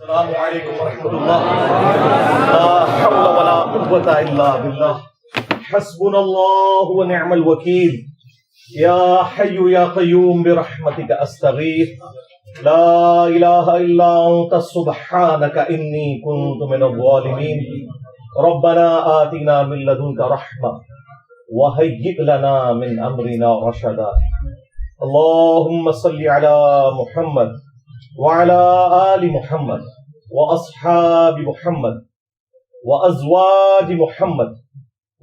السلام علیکم ورحمۃ اللہ. لا حول ولا قوة الا باللہ. حسبنا اللہ ونعم الوکیل. یا حی یا قیوم برحمتک استغیث. لا الہ الا انت سبحانک انی کنت من الظالمین. ربنا آتنا من لدنک رحمہ وہیئ لنا من امرنا رشدا. اللہم صل علی محمد وعلى آل محمد وأصحاب محمد وأزواج محمد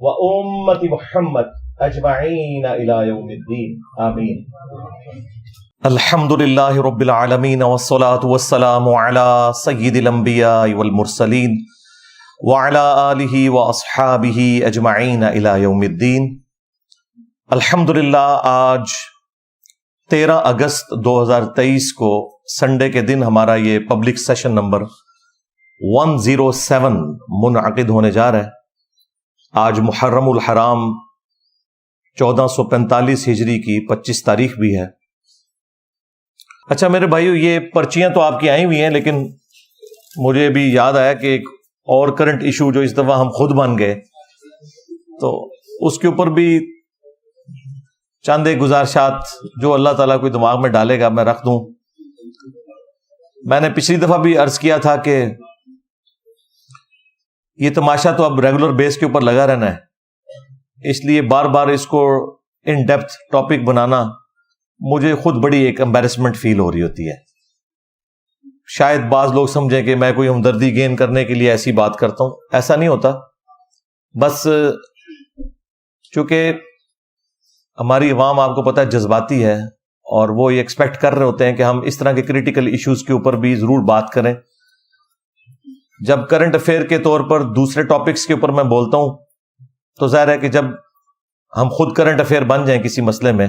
وأمة محمد أجمعين إلى يوم الدين آمين. الحمد لله رب العالمين والصلاة والسلام على سيد الأنبياء والمرسلين وعلى آله وأصحابه أجمعين إلى يوم الدين. الحمد للہ آج 13 اگست 2023 کو سنڈے کے دن ہمارا یہ پبلک سیشن نمبر 107 منعقد ہونے جا رہا ہے. آج محرم الحرام 1445 ہجری کی 25 تاریخ بھی ہے. اچھا میرے بھائیو، یہ پرچیاں تو آپ کی آئی ہوئی ہیں، لیکن مجھے بھی یاد آیا کہ ایک اور کرنٹ ایشو جو اس دفعہ ہم خود بن گئے، تو اس کے اوپر بھی چند ایک گزارشات جو اللہ تعالیٰ کوئی دماغ میں ڈالے گا میں رکھ دوں. میں نے پچھلی دفعہ بھی عرض کیا تھا کہ یہ تماشا تو اب ریگولر بیس کے اوپر لگا رہنا ہے، اس لیے بار بار اس کو ان ڈیپتھ ٹاپک بنانا مجھے خود بڑی ایک امبیرسمنٹ فیل ہو رہی ہوتی ہے. شاید بعض لوگ سمجھیں کہ میں کوئی ہمدردی گین کرنے کے لیے ایسی بات کرتا ہوں، ایسا نہیں ہوتا. بس چونکہ ہماری عوام آپ کو پتہ ہے جذباتی ہے، اور وہ یہ ایکسپیکٹ کر رہے ہوتے ہیں کہ ہم اس طرح کے کریٹیکل ایشوز کے اوپر بھی ضرور بات کریں. جب کرنٹ افیئر کے طور پر دوسرے ٹاپکس کے اوپر میں بولتا ہوں تو ظاہر ہے کہ جب ہم خود کرنٹ افیئر بن جائیں کسی مسئلے میں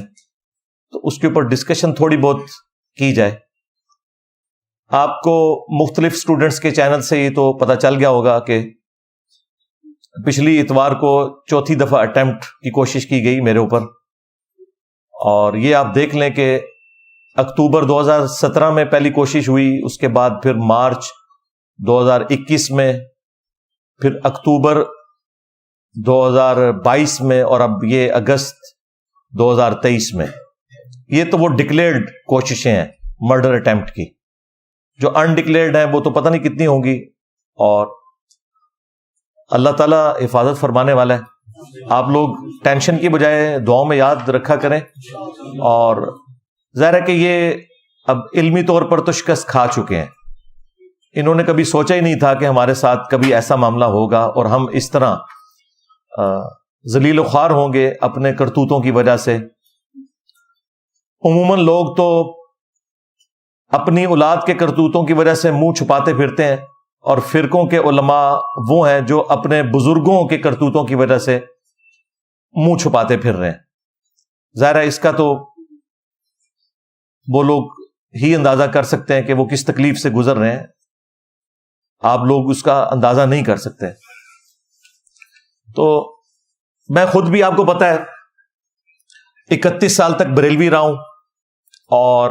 تو اس کے اوپر ڈسکشن تھوڑی بہت کی جائے. آپ کو مختلف اسٹوڈنٹس کے چینل سے یہ تو پتہ چل گیا ہوگا کہ پچھلی اتوار کو چوتھی دفعہ اٹیمپٹ کی کوشش کی گئی میرے اوپر، اور یہ آپ دیکھ لیں کہ اکتوبر 2017 میں پہلی کوشش ہوئی، اس کے بعد پھر مارچ 2021 میں، پھر اکتوبر 2022 میں، اور اب یہ اگست 2023 میں. یہ تو وہ ڈکلیئرڈ کوششیں ہیں مرڈر اٹیمپٹ کی. جو انڈکلیئرڈ ہیں وہ تو پتہ نہیں کتنی ہوں گی، اور اللہ تعالیٰ حفاظت فرمانے والا ہے. آپ لوگ ٹینشن کی بجائے دعاؤں میں یاد رکھا کریں. اور ظاہر ہے کہ یہ اب علمی طور پر تو شکست کھا چکے ہیں. انہوں نے کبھی سوچا ہی نہیں تھا کہ ہمارے ساتھ کبھی ایسا معاملہ ہوگا اور ہم اس طرح ذلیل و خوار ہوں گے اپنے کرتوتوں کی وجہ سے. عموماً لوگ تو اپنی اولاد کے کرتوتوں کی وجہ سے منہ چھپاتے پھرتے ہیں، اور فرقوں کے علماء وہ ہیں جو اپنے بزرگوں کے کرتوتوں کی وجہ سے منہ چھپاتے پھر رہے ہیں. ظاہر ہے اس کا تو وہ لوگ ہی اندازہ کر سکتے ہیں کہ وہ کس تکلیف سے گزر رہے ہیں. آپ لوگ اس کا اندازہ نہیں کر سکتے. تو میں خود بھی آپ کو پتا ہے 31 سال تک بریلوی رہا ہوں، اور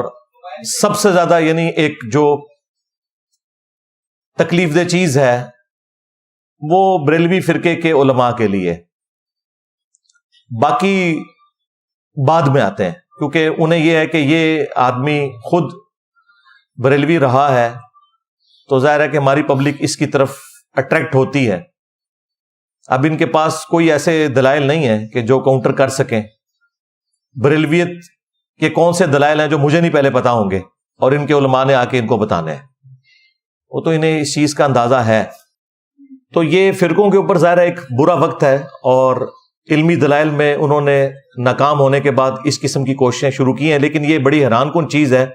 سب سے زیادہ یعنی ایک جو تکلیف دہ چیز ہے وہ بریلوی فرقے کے علماء کے لیے. باقی بعد میں آتے ہیں، کیونکہ انہیں یہ ہے کہ یہ آدمی خود بریلوی رہا ہے تو ظاہر ہے کہ ہماری پبلک اس کی طرف اٹریکٹ ہوتی ہے. اب ان کے پاس کوئی ایسے دلائل نہیں ہیں کہ جو کاؤنٹر کر سکیں. بریلویت کے کون سے دلائل ہیں جو مجھے نہیں پہلے پتا ہوں گے، اور ان کے علماء نے آ کے ان کو بتانے ہیں. وہ تو انہیں اس چیز کا اندازہ ہے. تو یہ فرقوں کے اوپر ظاہر ایک برا وقت ہے، اور علمی دلائل میں انہوں نے ناکام ہونے کے بعد اس قسم کی کوششیں شروع کی ہیں. لیکن یہ بڑی حیران کن چیز ہے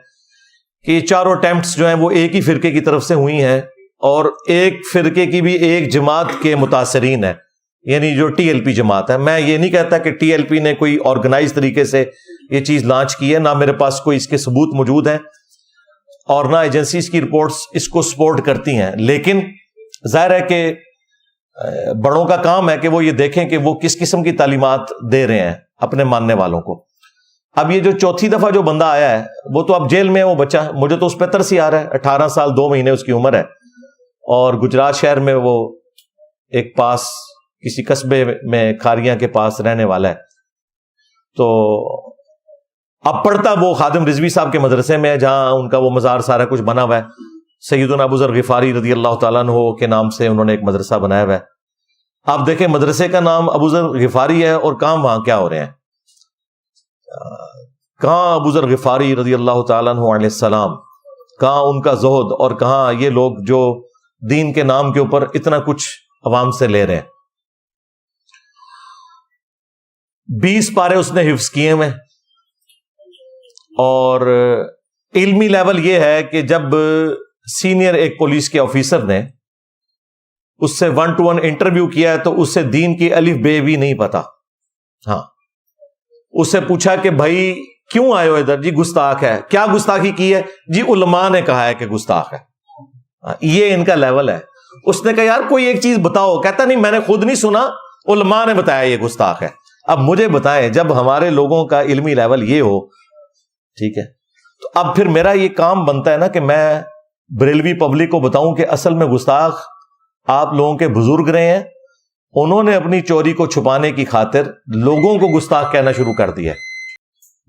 کہ یہ چاروں اٹیمپٹس جو ہیں وہ ایک ہی فرقے کی طرف سے ہوئی ہیں، اور ایک فرقے کی بھی ایک جماعت کے متاثرین ہیں، یعنی جو ٹی ایل پی جماعت ہے. میں یہ نہیں کہتا کہ ٹی ایل پی نے کوئی آرگنائز طریقے سے یہ چیز لانچ کی ہے، نہ میرے پاس کوئی اس کے ثبوت موجود ہیں، اور نہ ایجنسیز کی رپورٹس اس کو سپورٹ کرتی ہیں. لیکن ظاہر ہے کہ بڑوں کا کام ہے کہ وہ یہ دیکھیں کہ وہ کس قسم کی تعلیمات دے رہے ہیں اپنے ماننے والوں کو. اب یہ جو چوتھی دفعہ جو بندہ آیا ہے وہ تو اب جیل میں ہے وہ بچہ, مجھے تو اس پہ ترس ہی آ رہا ہے. 18 سال 2 مہینے اس کی عمر ہے, اور گجرات شہر میں وہ ایک پاس کسی قصبے میں کھاریاں کے پاس رہنے والا ہے. تو اب پڑھتا وہ خادم رضوی صاحب کے مدرسے میں, جہاں ان کا وہ مزار سارا کچھ بنا ہوا ہے. سیدنا ابو ذر غفاری رضی اللہ تعالیٰ عنہ کے نام سے انہوں نے ایک مدرسہ بنایا ہوا ہے. آپ دیکھیں مدرسے کا نام ابو ذر غفاری ہے اور کام وہاں کیا ہو رہے ہیں, کہاں ابو ذر غفاری رضی اللہ تعالیٰ عنہ علیہ السلام, کہاں ان کا زہد, اور کہاں یہ لوگ جو دین کے نام کے اوپر اتنا کچھ عوام سے لے رہے ہیں. 20 پارے اس نے حفظ کیے ہوئے, اور علمی لیول یہ ہے کہ جب سینئر ایک پولیس کے آفیسر نے اس سے 1-to-1 انٹرویو کیا ہے تو اس سے دین کی الف بے بھی نہیں پتا. ہاں, اس سے پوچھا کہ بھائی کیوں آئے ہو ادھر؟ جی گستاخ ہے. کیا گستاخی کی ہے؟ جی علماء نے کہا ہے کہ گستاخ ہے. یہ ان کا لیول ہے. اس نے کہا یار کوئی ایک چیز بتاؤ. کہتا نہیں میں نے خود نہیں سنا, علماء نے بتایا یہ گستاخ ہے. اب مجھے بتائیں, جب ہمارے لوگوں کا علمی لیول یہ ہو, ٹھیک ہے, تو اب پھر میرا یہ کام بنتا ہے نا کہ میں بریلوی پبلک کو بتاؤں کہ اصل میں گستاخ آپ لوگوں کے بزرگ رہے ہیں. انہوں نے اپنی چوری کو چھپانے کی خاطر لوگوں کو گستاخ کہنا شروع کر دیا,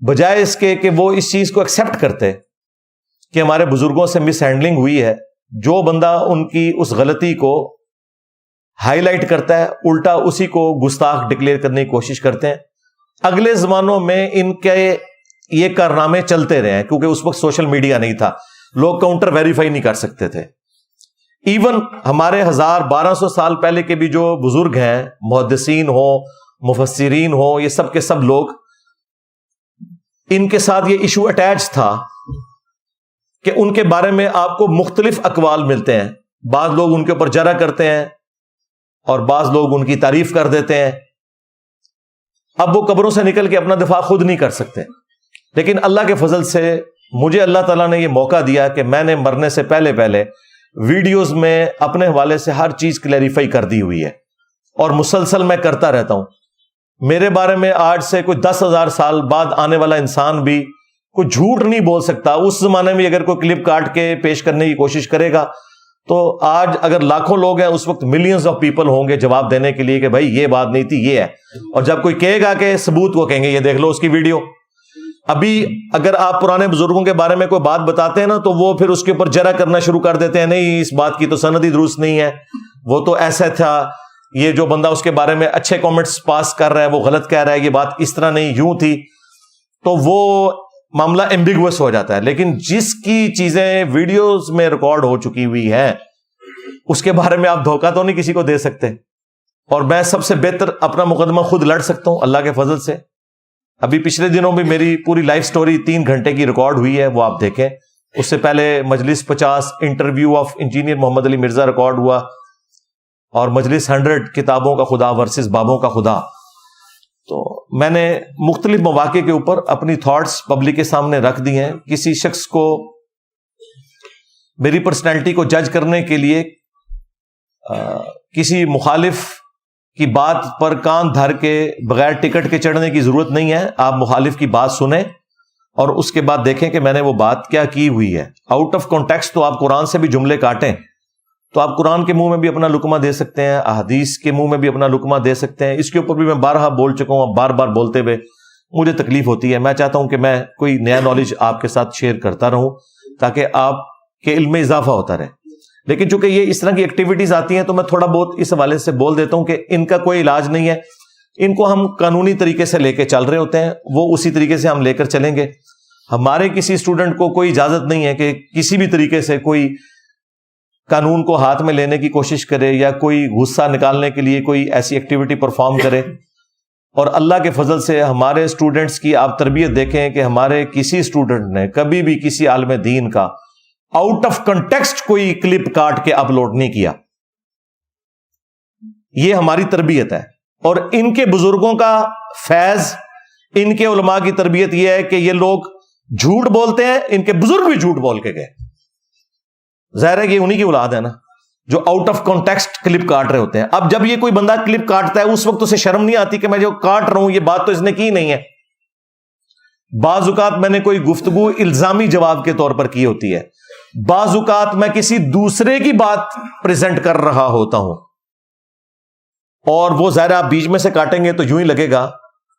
بجائے اس کے کہ وہ اس چیز کو ایکسپٹ کرتے کہ ہمارے بزرگوں سے مس ہینڈلنگ ہوئی ہے. جو بندہ ان کی اس غلطی کو ہائی لائٹ کرتا ہے, الٹا اسی کو گستاخ ڈکلیئر کرنے کی کوشش کرتے ہیں. اگلے زمانوں میں ان کے یہ کارنامے چلتے رہے ہیں, کیونکہ اس وقت سوشل میڈیا نہیں تھا, لوگ کاؤنٹر ویریفائی نہیں کر سکتے تھے. ایون ہمارے 1200 سال پہلے کے بھی جو بزرگ ہیں, محدثین ہوں, مفسرین ہوں, یہ سب کے سب لوگ, ان کے ساتھ یہ ایشو اٹیچ تھا کہ ان کے بارے میں آپ کو مختلف اقوال ملتے ہیں. بعض لوگ ان کے اوپر جرح کرتے ہیں اور بعض لوگ ان کی تعریف کر دیتے ہیں. اب وہ قبروں سے نکل کے اپنا دفاع خود نہیں کر سکتے, لیکن اللہ کے فضل سے مجھے اللہ تعالیٰ نے یہ موقع دیا کہ میں نے مرنے سے پہلے ویڈیوز میں اپنے حوالے سے ہر چیز کلیریفائی کر دی ہوئی ہے, اور مسلسل میں کرتا رہتا ہوں. میرے بارے میں آج سے کوئی 10,000 سال بعد آنے والا انسان بھی کوئی جھوٹ نہیں بول سکتا. اس زمانے میں اگر کوئی کلپ کاٹ کے پیش کرنے کی کوشش کرے گا تو آج اگر لاکھوں لوگ ہیں, اس وقت ملینز آف پیپل ہوں گے جواب دینے کے لیے کہ بھائی یہ بات نہیں تھی, یہ ہے. اور جب کوئی کہے گا کہ ثبوت, وہ کہیں گے یہ دیکھ لو اس کی ویڈیو. ابھی اگر آپ پرانے بزرگوں کے بارے میں کوئی بات بتاتے ہیں نا, تو وہ پھر اس کے اوپر جرح کرنا شروع کر دیتے ہیں, نہیں اس بات کی تو سند ہی درست نہیں ہے, وہ تو ایسا تھا, یہ جو بندہ اس کے بارے میں اچھے کامنٹس پاس کر رہا ہے وہ غلط کہہ رہا ہے, یہ بات اس طرح نہیں یوں تھی. تو وہ معاملہ ایمبیگوس ہو جاتا ہے. لیکن جس کی چیزیں ویڈیوز میں ریکارڈ ہو چکی ہوئی ہیں اس کے بارے میں آپ دھوکہ تو نہیں کسی کو دے سکتے. اور میں سب سے بہتر اپنا مقدمہ خود لڑ سکتا ہوں اللہ کے فضل سے. ابھی پچھلے دنوں بھی میری پوری لائف سٹوری 3 گھنٹے کی ریکارڈ ہوئی ہے, وہ آپ دیکھیں. اس سے پہلے مجلس 50 interview of engineer Muhammad Ali Mirza record ہوا, اور مجلس 100 کتابوں کا خدا ورسز بابوں کا خدا. تو میں نے مختلف مواقع کے اوپر اپنی تھاٹس پبلک کے سامنے رکھ دی ہیں. کسی شخص کو میری پرسنالٹی کو جج کرنے کے لیے کسی مخالف کی بات پر کان دھر کے بغیر ٹکٹ کے چڑھنے کی ضرورت نہیں ہے. آپ مخالف کی بات سنیں اور اس کے بعد دیکھیں کہ میں نے وہ بات کیا کی ہوئی ہے. آؤٹ آف کانٹیکسٹ تو آپ قرآن سے بھی جملے کاٹیں تو آپ قرآن کے منہ میں بھی اپنا لقمہ دے سکتے ہیں, احادیث کے منہ میں بھی اپنا لقمہ دے سکتے ہیں. اس کے اوپر بھی میں بارہا بول چکا ہوں, بار بار بولتے ہوئے مجھے تکلیف ہوتی ہے. میں چاہتا ہوں کہ میں کوئی نیا نالج آپ کے ساتھ شیئر کرتا رہوں تاکہ آپ کے علم میں اضافہ ہوتا رہے. لیکن چونکہ یہ اس طرح کی ایکٹیویٹیز آتی ہیں تو میں تھوڑا بہت اس حوالے سے بول دیتا ہوں کہ ان کا کوئی علاج نہیں ہے. ان کو ہم قانونی طریقے سے لے کے چل رہے ہوتے ہیں, وہ اسی طریقے سے ہم لے کر چلیں گے. ہمارے کسی اسٹوڈنٹ کو کوئی اجازت نہیں ہے کہ کسی بھی طریقے سے کوئی قانون کو ہاتھ میں لینے کی کوشش کرے یا کوئی غصہ نکالنے کے لیے کوئی ایسی ایکٹیویٹی پرفارم کرے. اور اللہ کے فضل سے ہمارے اسٹوڈنٹس کی آپ تربیت دیکھیں کہ ہمارے کسی اسٹوڈنٹ نے کبھی بھی کسی عالم دین کا آؤٹ آف کنٹیکسٹ کوئی کلپ کاٹ کے اپلوڈ نہیں کیا. یہ ہماری تربیت ہے. اور ان کے بزرگوں کا فیض, ان کے علماء کی تربیت یہ ہے کہ یہ لوگ جھوٹ بولتے ہیں, ان کے بزرگ بھی جھوٹ بول کے گئے. ظاہر ہے کہ انہی کی اولاد ہے نا جو آؤٹ آف کانٹیکسٹ کلپ کاٹ رہے ہوتے ہیں. اب جب یہ کوئی بندہ کلپ کاٹتا ہے اس وقت اسے شرم نہیں آتی کہ میں جو کاٹ رہا ہوں یہ بات تو اس نے کی نہیں ہے. بعض اوقات میں نے کوئی گفتگو الزامی جواب کے طور پر کی ہوتی ہے، بعض اوقات میں کسی دوسرے کی بات پریزنٹ کر رہا ہوتا ہوں، اور وہ ظاہر آپ بیچ میں سے کاٹیں گے تو یوں ہی لگے گا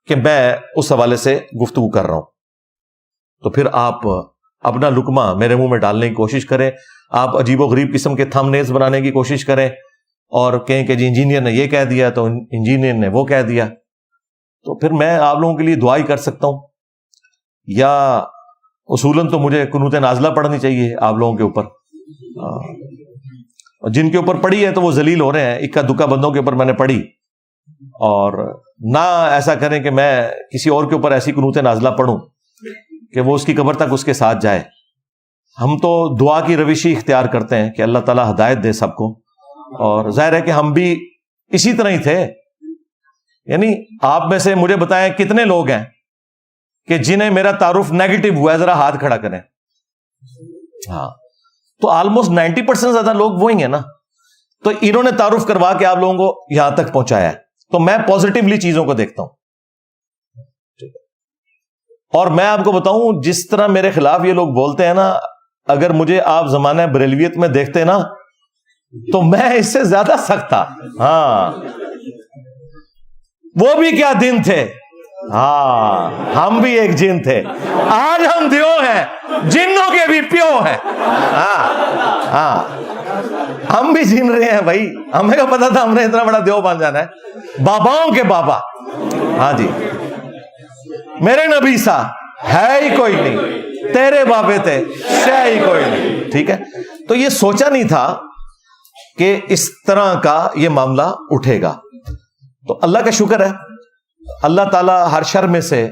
کہ میں اس حوالے سے گفتگو کر رہا ہوں. تو پھر آپ اپنا لقمہ میرے منہ میں ڈالنے کی کوشش کریں، آپ عجیب و غریب قسم کے تھم نیلز بنانے کی کوشش کریں اور کہیں کہ جی انجینئر نے یہ کہہ دیا تو انجینئر نے وہ کہہ دیا، تو پھر میں آپ لوگوں کے لیے دعا ہی کر سکتا ہوں، یا اصولاً تو مجھے قنوت نازلہ پڑھنی چاہیے آپ لوگوں کے اوپر. جن کے اوپر پڑھی ہے تو وہ ذلیل ہو رہے ہیں، اکا دکا بندوں کے اوپر میں نے پڑھی، اور نہ ایسا کریں کہ میں کسی اور کے اوپر ایسی قنوت نازلہ پڑھوں کہ وہ اس کی قبر تک اس کے ساتھ جائے. ہم تو دعا کی روش ہی اختیار کرتے ہیں کہ اللہ تعالیٰ ہدایت دے سب کو، اور ظاہر ہے کہ ہم بھی اسی طرح ہی تھے. یعنی آپ میں سے مجھے بتائیں کتنے لوگ ہیں کہ جنہیں میرا تعارف نیگیٹو ہوا ہے، ذرا ہاتھ کھڑا کریں. ہاں، تو آلموسٹ 90% زیادہ لوگ وہی ہیں نا. تو انہوں نے تعارف کروا کے آپ لوگوں کو یہاں تک پہنچایا ہے. تو میں پازیٹیولی چیزوں کو دیکھتا ہوں. اور میں آپ کو بتاؤں، جس طرح میرے خلاف یہ لوگ بولتے ہیں نا، اگر مجھے آپ زمانہ بریلویت میں دیکھتے نا تو میں اس سے زیادہ سخت تھا. ہاں، وہ بھی کیا دن تھے. ہاں، ہم بھی ایک جن تھے، آج ہم دیو ہیں، جنوں کے بھی پیو ہیں. ہاں، ہم بھی جن رہے ہیں بھائی. ہمیں کا پتا تھا ہم نے اتنا بڑا دیو بن جانا ہے، باباؤں کے بابا. ہاں جی، میرے نبی سا ہے ہی کوئی نہیں، تیرے بابے تھے شے ہی کوئی نہیں. ٹھیک ہے، تو یہ سوچا نہیں تھا کہ اس طرح کا یہ معاملہ اٹھے گا. تو اللہ کا شکر ہے، اللہ تعالیٰ ہر شر میں سے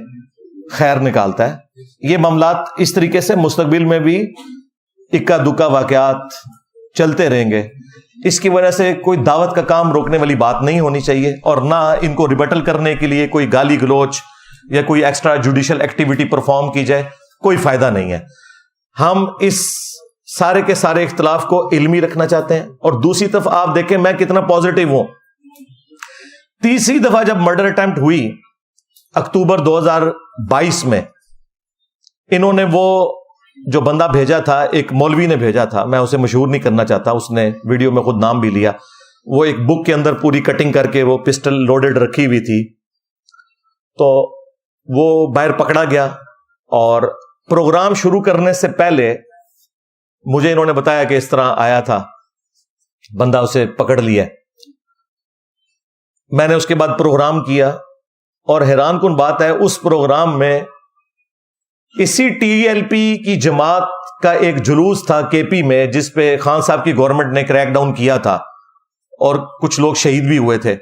خیر نکالتا ہے. یہ معاملات اس طریقے سے مستقبل میں بھی اکا دکا واقعات چلتے رہیں گے. اس کی وجہ سے کوئی دعوت کا کام روکنے والی بات نہیں ہونی چاہیے، اور نہ ان کو ریبٹل کرنے کے لیے کوئی گالی گلوچ یا کوئی ایکسٹرا جوڈیشل ایکٹیویٹی پرفارم کی جائے. کوئی فائدہ نہیں ہے. ہم اس سارے کے سارے اختلاف کو علمی رکھنا چاہتے ہیں. اور دوسری طرف آپ دیکھیں میں کتنا پازیٹیو ہوں. تیسری دفعہ جب مرڈر اٹیمپٹ ہوئی اکتوبر 2022 میں، انہوں نے وہ جو بندہ بھیجا تھا، ایک مولوی نے بھیجا تھا، میں اسے مشہور نہیں کرنا چاہتا، اس نے ویڈیو میں خود نام بھی لیا. وہ ایک بک کے اندر پوری کٹنگ کر کے وہ پسٹل لوڈڈ رکھی ہوئی تھی. تو وہ باہر پکڑا گیا، اور پروگرام شروع کرنے سے پہلے مجھے انہوں نے بتایا کہ اس طرح آیا تھا بندہ، اسے پکڑ لیا. میں نے اس کے بعد پروگرام کیا، اور حیران کن بات ہے اس پروگرام میں اسی ٹی ایل پی کی جماعت کا ایک جلوس تھا کے پی میں، جس پہ خان صاحب کی گورنمنٹ نے کریک ڈاؤن کیا تھا اور کچھ لوگ شہید بھی ہوئے تھے،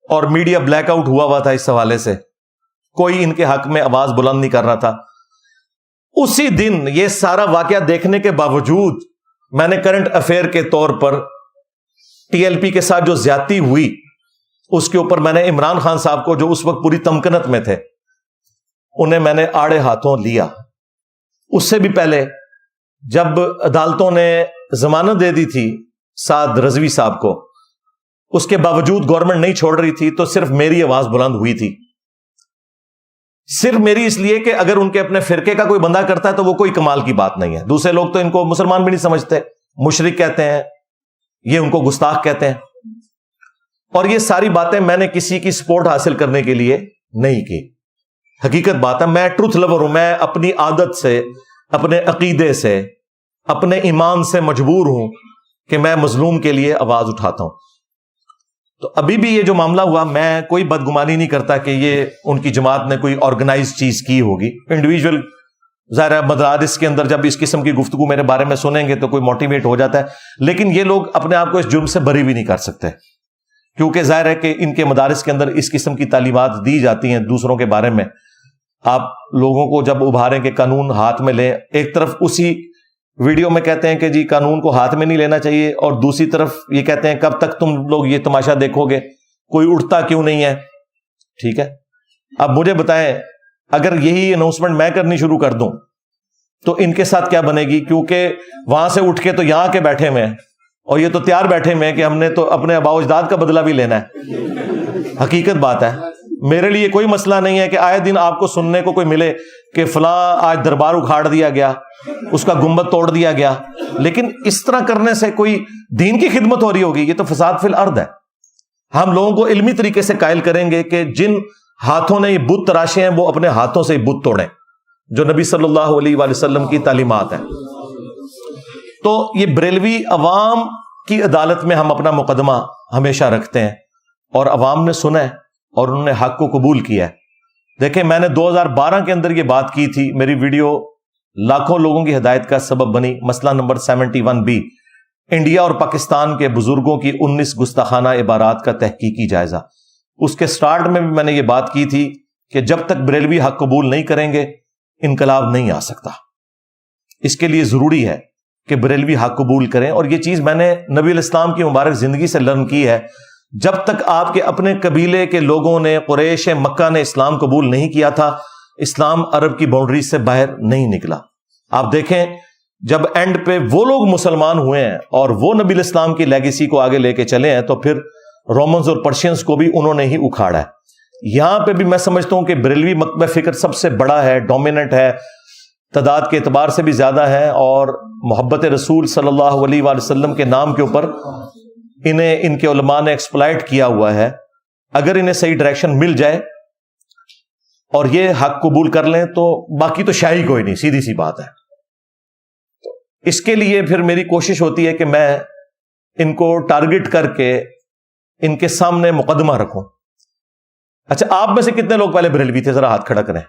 اور میڈیا بلیک آؤٹ ہوا تھا اس حوالے سے. کوئی ان کے حق میں آواز بلند نہیں کر رہا تھا. اسی دن یہ سارا واقعہ دیکھنے کے باوجود میں نے کرنٹ افیئر کے طور پر ٹی ایل پی کے ساتھ جو زیادتی ہوئی اس کے اوپر میں نے عمران خان صاحب کو، جو اس وقت پوری تمکنت میں تھے، انہیں میں نے آڑے ہاتھوں لیا. اس سے بھی پہلے جب عدالتوں نے ضمانت دے دی تھی سعد رضوی صاحب کو، اس کے باوجود گورنمنٹ نہیں چھوڑ رہی تھی، تو صرف میری آواز بلند ہوئی تھی. صرف میری اس لیے کہ اگر ان کے اپنے فرقے کا کوئی بندہ کرتا ہے تو وہ کوئی کمال کی بات نہیں ہے. دوسرے لوگ تو ان کو مسلمان بھی نہیں سمجھتے، مشرک کہتے ہیں، یہ ان کو گستاخ کہتے ہیں. اور یہ ساری باتیں میں نے کسی کی سپورٹ حاصل کرنے کے لیے نہیں کی. حقیقت بات ہے، میں ٹروتھ لور ہوں. میں اپنی عادت سے، اپنے عقیدے سے، اپنے ایمان سے مجبور ہوں کہ میں مظلوم کے لیے آواز اٹھاتا ہوں. تو ابھی بھی یہ جو معاملہ ہوا، میں کوئی بدگمانی نہیں کرتا کہ یہ ان کی جماعت نے کوئی آرگنائز چیز کی ہوگی. انڈیویجول ظاہر مدارس کے اندر جب اس قسم کی گفتگو میرے بارے میں سنیں گے تو کوئی موٹیویٹ ہو جاتا ہے، لیکن یہ لوگ اپنے آپ کو اس جرم سے بری بھی نہیں کر سکتے، کیونکہ ظاہر ہے کہ ان کے مدارس کے اندر اس قسم کی تعلیمات دی جاتی ہیں دوسروں کے بارے میں. آپ لوگوں کو جب ابھاریں کہ قانون ہاتھ میں لیں، ایک طرف اسی ویڈیو میں کہتے ہیں کہ جی قانون کو ہاتھ میں نہیں لینا چاہیے، اور دوسری طرف یہ کہتے ہیں کب تک تم لوگ یہ تماشا دیکھو گے، کوئی اٹھتا کیوں نہیں ہے. ٹھیک ہے، اب مجھے بتائیں اگر یہی اناؤنسمنٹ میں کرنی شروع کر دوں تو ان کے ساتھ کیا بنے گی؟ کیونکہ وہاں سے اٹھ کے تو یہاں کے بیٹھے ہوئے ہیں، اور یہ تو تیار بیٹھے ہوئے ہیں کہ ہم نے تو اپنے آباء و اجداد کا بدلہ بھی لینا ہے. حقیقت بات ہے، میرے لیے کوئی مسئلہ نہیں ہے کہ آئے دن آپ کو سننے کو کوئی ملے کہ فلاں آج دربار اکھاڑ دیا گیا, اس کا گنبد توڑ دیا گیا, لیکن اس طرح کرنے سے کوئی دین کی خدمت ہو رہی ہوگی؟ یہ تو فساد فی الارض ہے. ہم لوگوں کو علمی طریقے سے قائل کریں گے کہ جن ہاتھوں نے یہ بت تراشے ہیں وہ اپنے ہاتھوں سے بت توڑیں, جو نبی صلی اللہ علیہ وآلہ وسلم کی تعلیمات ہیں. تو یہ بریلوی عوام کی عدالت میں ہم اپنا مقدمہ ہمیشہ رکھتے ہیں, اور عوام نے سنا ہے اور انہوں نے حق کو قبول کیا ہے. دیکھیں, میں نے 2012 کے اندر یہ بات کی تھی, میری ویڈیو لاکھوں لوگوں کی ہدایت کا سبب بنی. مسئلہ نمبر 71B, انڈیا اور پاکستان کے بزرگوں کی 19 گستاخانہ عبارات کا تحقیقی جائزہ. اس کے سٹارٹ میں بھی میں نے یہ بات کی تھی کہ جب تک بریلوی حق قبول نہیں کریں گے انقلاب نہیں آ سکتا. اس کے لیے ضروری ہے کہ بریلوی حق قبول کریں, اور یہ چیز میں نے نبی الاسلام کی مبارک زندگی سے لرن کی ہے. جب تک آپ کے اپنے قبیلے کے لوگوں نے, قریش مکہ نے اسلام قبول نہیں کیا تھا, اسلام عرب کی باؤنڈری سے باہر نہیں نکلا. آپ دیکھیں, جب اینڈ پہ وہ لوگ مسلمان ہوئے ہیں اور وہ نبی الاسلام کی لیگیسی کو آگے لے کے چلے ہیں, تو پھر رومنز اور پرشینز کو بھی انہوں نے ہی اکھاڑا ہے. یہاں پہ بھی میں سمجھتا ہوں کہ بریلوی مکتبہ فکر سب سے بڑا ہے, ڈومیننٹ ہے, تعداد کے اعتبار سے بھی زیادہ ہے, اور محبت رسول صلی اللہ علیہ وآلہ وسلم کے نام کے اوپر انہیں ان کے علماء نے ایکسپلائٹ کیا ہوا ہے. اگر انہیں صحیح ڈائریکشن مل جائے اور یہ حق قبول کر لیں تو باقی تو شاہی کوئی نہیں, سیدھی سی بات ہے. اس کے لیے پھر میری کوشش ہوتی ہے کہ میں ان کو ٹارگٹ کر کے ان کے سامنے مقدمہ رکھوں. اچھا, آپ میں سے کتنے لوگ پہلے بریلوی تھے؟ ذرا ہاتھ کھڑا کریں.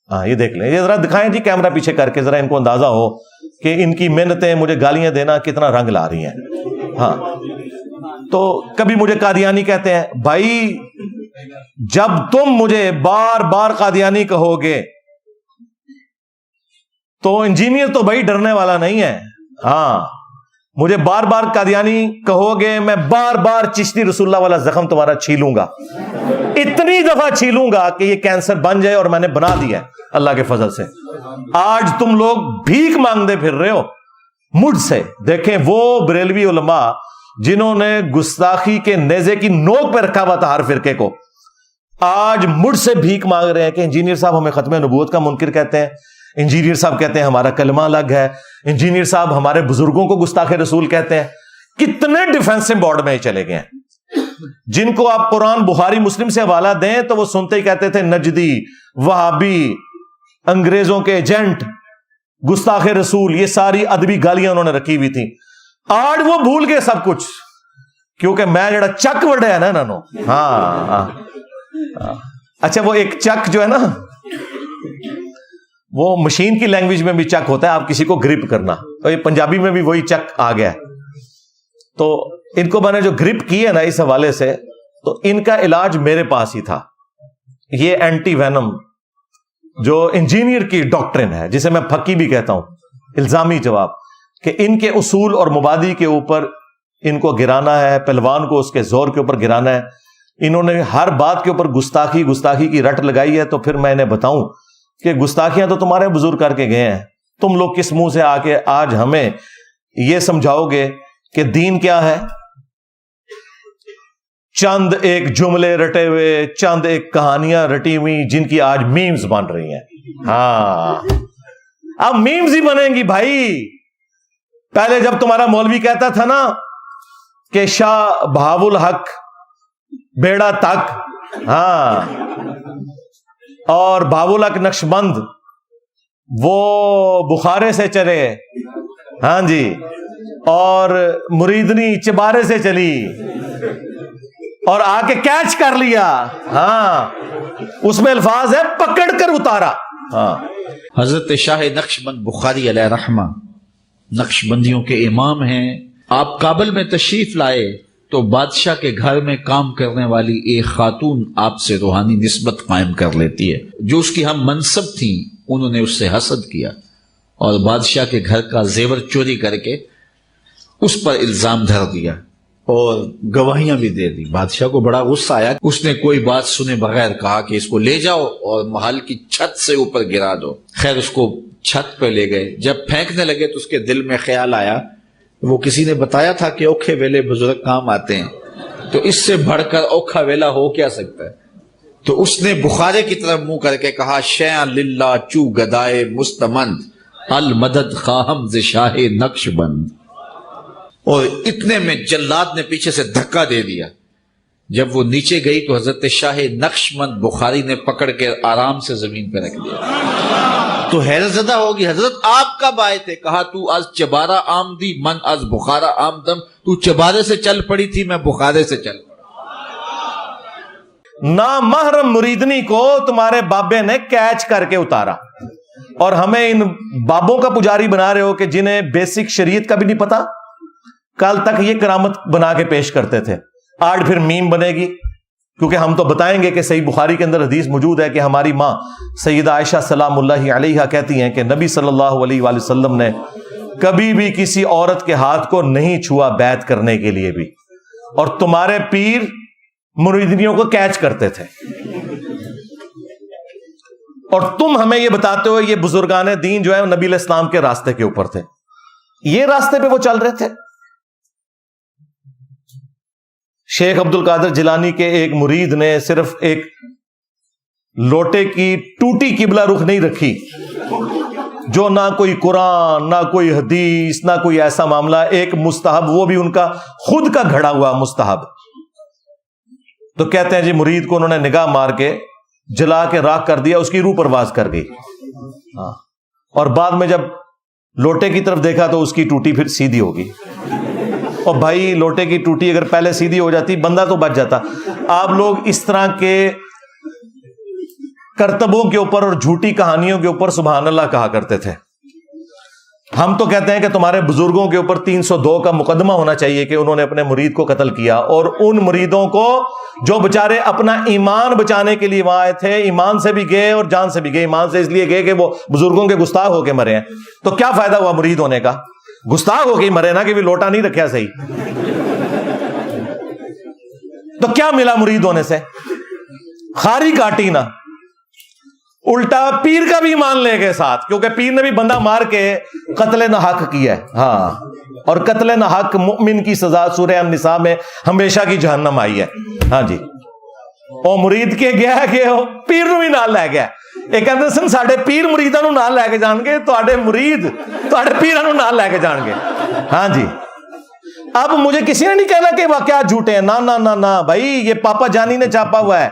ہاں, یہ دیکھ لیں, یہ ذرا دکھائیں جی کیمرہ پیچھے کر کے, ذرا ان کو اندازہ ہو کہ ان کی محنتیں مجھے گالیاں دینا کتنا رنگ لا رہی ہیں. ہاں, تو کبھی مجھے قادیانی کہتے ہیں. بھائی, جب تم مجھے بار بار قادیانی کہو گے تو انجینئر تو بھائی ڈرنے والا نہیں ہے. ہاں, مجھے بار بار قادیانی کہو گے, میں بار بار چشتی رسول اللہ والا زخم تمہارا چھیلوں گا, اتنی دفعہ چھیلوں گا کہ یہ کینسر بن جائے, اور میں نے بنا دیا ہے اللہ کے فضل سے. آج تم لوگ بھیک مانگتے پھر رہے ہو مجھ سے. دیکھیں, وہ بریلوی علماء جنہوں نے گستاخی کے نیزے کی نوک پہ رکھا ہوا تھا ہر فرقے کو, آج مجھ سے بھیک مانگ رہے ہیں کہ انجینئر صاحب ہمیں ختم نبوت کا منکر کہتے ہیں, انجینئر صاحب کہتے ہیں ہمارا کلمہ الگ ہے, انجینئر صاحب ہمارے بزرگوں کو گستاخ رسول کہتے ہیں. کتنے ڈیفینسو بورڈ میں ہی چلے گئے ہیں, جن کو آپ قرآن بخاری مسلم سے حوالہ دیں تو وہ سنتے ہی کہتے تھے نجدی, وہابی, انگریزوں کے ایجنٹ, گستاخ رسول. یہ ساری ادبی گالیاں انہوں نے رکھی ہوئی تھیں. آج وہ بھول گئے سب کچھ, کیونکہ میں جڑا چک وڈیا ہے نا انہوں نے. ہاں, اچھا, وہ ایک چک جو ہے نا, وہ مشین کی لینگویج میں بھی چک ہوتا ہے, آپ کسی کو گرپ کرنا, تو یہ پنجابی میں بھی وہی چک آ گیا ہے. تو ان کو میں نے جو گرپ کی ہے نا اس حوالے سے, تو ان کا علاج میرے پاس ہی تھا. یہ اینٹی وینم جو انجینئر کی ڈاکٹرن ہے, جسے میں پھکی بھی کہتا ہوں, الزامی جواب, کہ ان کے اصول اور مبادی کے اوپر ان کو گرانا ہے, پہلوان کو اس کے زور کے اوپر گرانا ہے. انہوں نے ہر بات کے اوپر گستاخی کی رٹ لگائی ہے. تو پھر میں انہیں بتاؤں کہ گستاخیاں تو تمہارے بزرگ کر کے گئے ہیں, تم لوگ کس منہ سے آ کے آج ہمیں یہ سمجھاؤ گے کہ دین کیا ہے؟ چند ایک جملے رٹے ہوئے, چند ایک کہانیاں رٹی ہوئی جن کی آج میمز بن رہی ہیں. ہاں, اب میمز ہی بنیں گی بھائی. پہلے جب تمہارا مولوی کہتا تھا نا کہ شاہ بہاول الحق بیڑا تک, ہاں, اور بہاول الحق نقشبند وہ بخارے سے چلے, ہاں جی, اور مریدنی چبارے سے چلی اور آ کے کیچ کر لیا. ہاں, اس میں الفاظ ہے پکڑ کر اتارا. ہاں, حضرت شاہ نقشبند بخاری علیہ رحمہ نقشبندیوں کے امام ہیں. آپ کابل میں تشریف لائے تو بادشاہ کے گھر میں کام کرنے والی ایک خاتون آپ سے روحانی نسبت قائم کر لیتی ہے. جو اس کی ہم منصب تھیں انہوں نے اس سے حسد کیا اور بادشاہ کے گھر کا زیور چوری کر کے اس پر الزام دھر دیا اور گواہیاں بھی دے دی. بادشاہ کو بڑا غصہ آیا. اس نے کوئی بات سنے بغیر کہا کہ اس کو لے جاؤ اور محل کی چھت سے اوپر گرا دو. خیر, اس کو چھت پہ لے گئے. جب پھینکنے لگے تو اس کے دل میں خیال آیا, وہ کسی نے بتایا تھا کہ اوکھے ویلے بزرگ کام آتے ہیں, تو اس سے بڑھ کر اوکھا ویلا ہو کیا سکتا ہے. تو اس نے بخارے کی طرف منہ کر کے کہا شیئا للہ چو گدائے مستمند المدد خواہم ز شاہ نقش بند. اور اتنے میں جلاد نے پیچھے سے دھکا دے دیا. جب وہ نیچے گئی تو حضرت شاہ نقشبند بخاری نے پکڑ کے آرام سے زمین پہ رکھ دیا. تو حیرت زدہ ہوگی حضرت آپ کب آئے تھے؟ کہا تو از چبارہ آمدی من از بخارا آمدم. تو چبارے سے چل پڑی تھی، میں بخارے سے چل پڑا. نامحرم مریدنی کو تمہارے بابے نے کیچ کر کے اتارا، اور ہمیں ان بابوں کا پجاری بنا رہے ہو کہ جنہیں بیسک شریعت کا بھی نہیں پتا. کل تک یہ کرامت بنا کے پیش کرتے تھے، آج پھر میم بنے گی، کیونکہ ہم تو بتائیں گے کہ صحیح بخاری کے اندر حدیث موجود ہے کہ ہماری ماں سیدہ عائشہ سلام اللہ علیہا کہتی ہیں کہ نبی صلی اللہ علیہ وآلہ وسلم نے کبھی بھی کسی عورت کے ہاتھ کو نہیں چھوا بیعت کرنے کے لیے بھی، اور تمہارے پیر مریدنیوں کو کیچ کرتے تھے، اور تم ہمیں یہ بتاتے ہو یہ بزرگان دین جو ہے نبی علیہ السلام کے راستے کے اوپر تھے. یہ راستے پہ وہ چل رہے تھے. شیخ عبد القادر جیلانی کے ایک مرید نے صرف ایک لوٹے کی ٹوٹی قبلہ رخ نہیں رکھی، جو نہ کوئی قرآن نہ کوئی حدیث نہ کوئی ایسا معاملہ، ایک مستحب، وہ بھی ان کا خود کا گھڑا ہوا مستحب. تو کہتے ہیں جی مرید کو انہوں نے نگاہ مار کے جلا کے راکھ کر دیا، اس کی روح پرواز کر گئی. اور بعد میں جب لوٹے کی طرف دیکھا تو اس کی ٹوٹی پھر سیدھی ہوگی. اور بھائی لوٹے کی ٹوٹی اگر پہلے سیدھی ہو جاتی بندہ تو بچ جاتا. آپ لوگ اس طرح کے کرتبوں کے اوپر اور جھوٹی کہانیوں کے اوپر سبحان اللہ کہا کرتے تھے. ہم تو کہتے ہیں کہ تمہارے بزرگوں کے اوپر 302 کا مقدمہ ہونا چاہیے کہ انہوں نے اپنے مرید کو قتل کیا، اور ان مریدوں کو جو بےچارے اپنا ایمان بچانے کے لیے وہاں آئے تھے، ایمان سے بھی گئے اور جان سے بھی گئے. ایمان سے اس لیے گئے کہ وہ بزرگوں کے گستاخ ہو کے مرے ہیں. تو کیا فائدہ ہوا مرید ہونے کا؟ گستاخ ہو کے ہی مرے نا، کہ بھی لوٹا نہیں رکھا صحیح. تو کیا ملا مرید ہونے سے؟ خاری کاٹی نا، الٹا پیر کا بھی ایمان لے گئے ساتھ، کیونکہ پیر نے بھی بندہ مار کے قتل نہ حق کیا ہے. ہاں، اور قتل نہ حق مؤمن کی سزا سورہ النساء میں ہمیشہ کی جہنم آئی ہے. ہاں جی، او مرید کے گیا کہ پیر نو بھی نال لے گیا. یہ کہتے سن ساڈے پیر مریداں نو نال لے کے جان گے، تواڈے مرید تواڈے پیراں نو نال لے کے جان گے. ہاں جی، اب مجھے کسی نے نہیں کہنا کہ واقعات جھوٹے ہیں. نہ نہ نہ نہ بھائی، یہ پاپا جانی نے چھاپا ہوا ہے.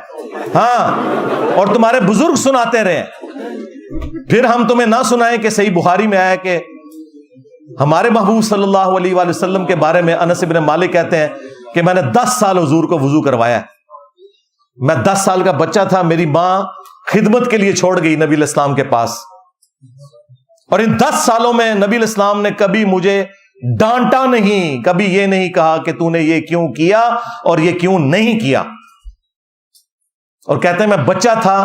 ہاں، اور تمہارے بزرگ سناتے رہے. پھر ہم تمہیں نہ سنائیں کہ صحیح بخاری میں آیا کہ ہمارے محبوب صلی اللہ علیہ وآلہ وسلم کے بارے میں انس بن مالک کہتے ہیں کہ میں نے 10 سال حضور کو وضو کروایا. میں 10 سال کا بچہ تھا، میری ماں خدمت کے لیے چھوڑ گئی نبی علیہ السلام کے پاس، اور ان 10 سالوں میں نبی علیہ السلام نے کبھی مجھے ڈانٹا نہیں، کبھی یہ نہیں کہا کہ تو نے یہ کیوں کیا اور یہ کیوں نہیں کیا. اور کہتے ہیں میں بچہ تھا،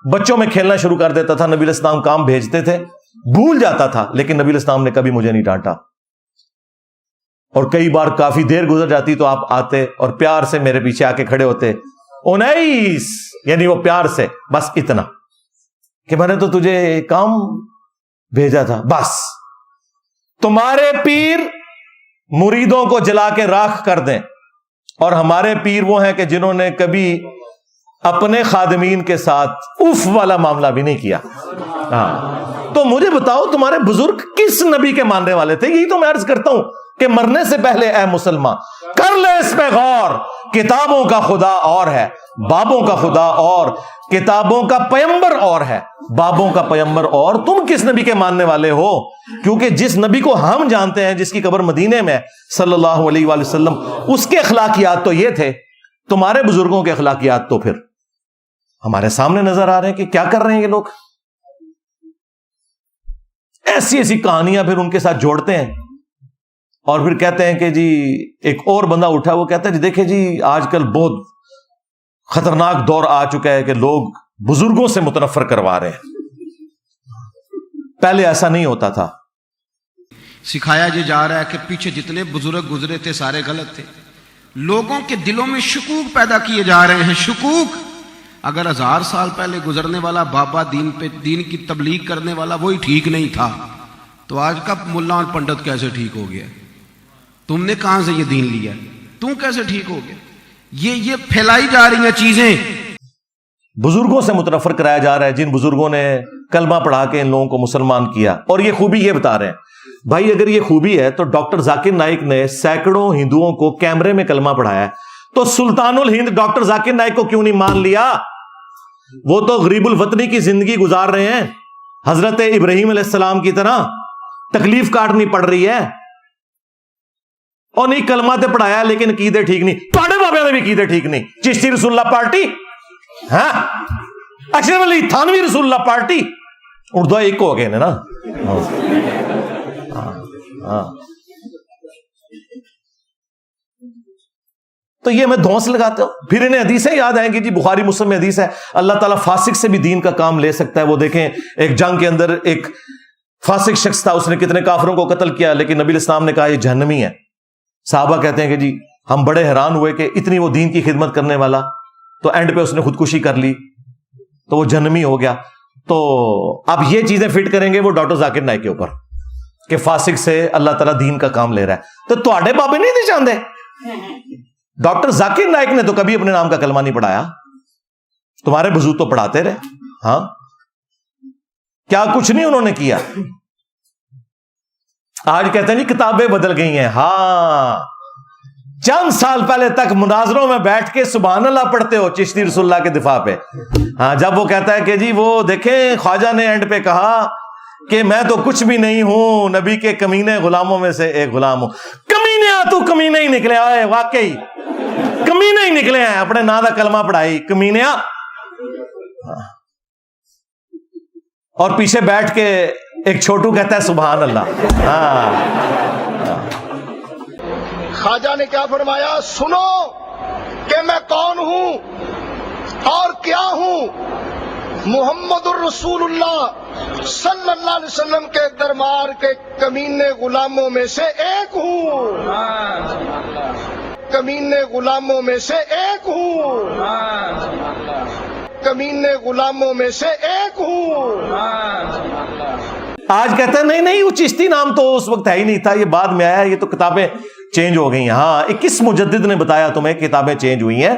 بچوں میں کھیلنا شروع کر دیتا تھا، نبی علیہ السلام کام بھیجتے تھے، بھول جاتا تھا، لیکن نبی علیہ السلام نے کبھی مجھے نہیں ڈانٹا. اور کئی بار کافی دیر گزر جاتی تو آپ آتے اور پیار سے میرے پیچھے آ کے کھڑے ہوتے، انیس، یعنی وہ پیار سے بس اتنا کہ میں نے تو تجھے کام بھیجا تھا. بس تمہارے پیر مریدوں کو جلا کے راکھ کر دیں، اور ہمارے پیر وہ ہیں کہ جنہوں نے کبھی اپنے خادمین کے ساتھ اف والا معاملہ بھی نہیں کیا. ہاں، تو مجھے بتاؤ تمہارے بزرگ کس نبی کے ماننے والے تھے؟ یہی تو میں عرض کرتا ہوں کہ مرنے سے پہلے اے مسلمان کر لے اس پہ غور. کتابوں کا خدا اور ہے، بابوں کا خدا اور، کتابوں کا پیمبر اور ہے، بابوں کا پیمبر اور. تم کس نبی کے ماننے والے ہو؟ کیونکہ جس نبی کو ہم جانتے ہیں، جس کی قبر مدینے میں صلی اللہ علیہ وآلہ وسلم، اس کے اخلاقیات تو یہ تھے. تمہارے بزرگوں کے اخلاقیات تو پھر ہمارے سامنے نظر آ رہے ہیں کہ کیا کر رہے ہیں یہ لوگ. ایسی ایسی کہانیاں پھر ان کے ساتھ جوڑتے ہیں، اور پھر کہتے ہیں کہ جی ایک اور بندہ اٹھا، وہ کہتا ہے جی دیکھیں جی آج کل بہت خطرناک دور آ چکا ہے کہ لوگ بزرگوں سے متنفر کروا رہے ہیں، پہلے ایسا نہیں ہوتا تھا. سکھایا یہ جا رہا ہے کہ پیچھے جتنے بزرگ گزرے تھے سارے غلط تھے. لوگوں کے دلوں میں شکوک پیدا کیے جا رہے ہیں. شکوک، اگر 1000 سال پہلے گزرنے والا بابا دین کی تبلیغ کرنے والا وہی ٹھیک نہیں تھا، تو آج کا ملا اور پنڈت کیسے ٹھیک ہو گیا؟ تم نے کہاں سے یہ دین لیا؟ تم کیسے ٹھیک ہو گیا؟ یہ پھیلائی جا رہی ہیں چیزیں. بزرگوں سے متنفر کرایا جا رہا ہے جن بزرگوں نے کلمہ پڑھا کے ان لوگوں کو مسلمان کیا. اور یہ خوبی یہ بتا رہے ہیں بھائی اگر یہ خوبی ہے تو ڈاکٹر ذاکر نائک نے سینکڑوں ہندوؤں کو کیمرے میں کلمہ پڑھایا ہے, تو سلطان الہند ڈاکٹر ذاکر نائک کو کیوں نہیں مان لیا؟ وہ تو غریب الوطنی کی زندگی گزار رہے ہیں, حضرت ابراہیم علیہ السلام کی طرح تکلیف کاٹنی پڑ رہی ہے. اور نہیں کلمہ تے پڑھایا لیکن عقیدے ٹھیک نہیں. پاڑے بابے نے بھی عقیدے ٹھیک نہیں. چشتی رسول اللہ پارٹی, ہاں اشرف علی تھانوی رسول اللہ پارٹی, اردو ایک ہو گئے نا. تو یہ میں دھونس لگاتا ہوں. پھر انہیں حدیثیں یاد آئیں گی جی, بخاری مسلم میں حدیث ہے اللہ تعالیٰ فاسق سے بھی دین کا کام لے سکتا ہے. وہ دیکھیں ایک جنگ کے اندر ایک فاسق شخص تھا, اس نے کتنے کافروں کو قتل کیا, لیکن نبی الاسلام نے کہا یہ جہنمی ہے. صحابہ کہتے ہیں کہ جی ہم بڑے حیران ہوئے کہ اتنی وہ دین کی خدمت کرنے والا, تو اینڈ پہ اس نے خودکشی کر لی تو وہ جہنمی ہو گیا. تو اب یہ چیزیں فٹ کریں گے وہ ڈاکٹر ذاکر نائک کے اوپر کہ فاسق سے اللہ تعالیٰ دین کا کام لے رہا ہے. تو تواڈے بابے نہیں تھے چاہتے, ڈاکٹر ذاکر نائک نے تو کبھی اپنے نام کا کلمہ نہیں پڑھایا, تمہارے بزرگ تو پڑھاتے رہے. ہاں کیا کچھ نہیں انہوں نے کیا. آج کہتے ہیں جی کتابیں بدل گئی ہیں. ہاں چند سال پہلے تک مناظروں میں بیٹھ کے سبحان اللہ پڑھتے ہو چشتی رسول اللہ کے دفاع پہ. ہاں جب وہ کہتا ہے کہ جی وہ دیکھیں خواجہ نے اینڈ پہ کہا کہ میں تو کچھ بھی نہیں ہوں, نبی کے کمینے غلاموں میں سے ایک غلام ہوں. کمینے تو کمینے ہی نکلے آئے, واقعی کمینے ہی نکلے ہیں, اپنے نا دا کلمہ پڑھائی کمینے. اور پیچھے بیٹھ کے ایک چھوٹو کہتا ہے سبحان اللہ. خواجہ نے کیا فرمایا, سنو کہ میں کون ہوں اور کیا ہوں. محمد الرسول اللہ صلی اللہ علیہ وسلم کے دربار کے کمینے غلاموں میں سے ایک ہوں. کمینے غلاموں میں سے ایک ہوں. کمینے غلاموں میں سے ایک ہوں. آج کہتا ہے نہیں نہیں وہ چشتی نام تو اس وقت ہے ہی نہیں تھا, یہ بعد میں آیا, یہ تو کتابیں چینج ہو گئی ہیں. ہاں 21 مجدد نے بتایا تمہیں کتابیں چینج ہوئی ہیں.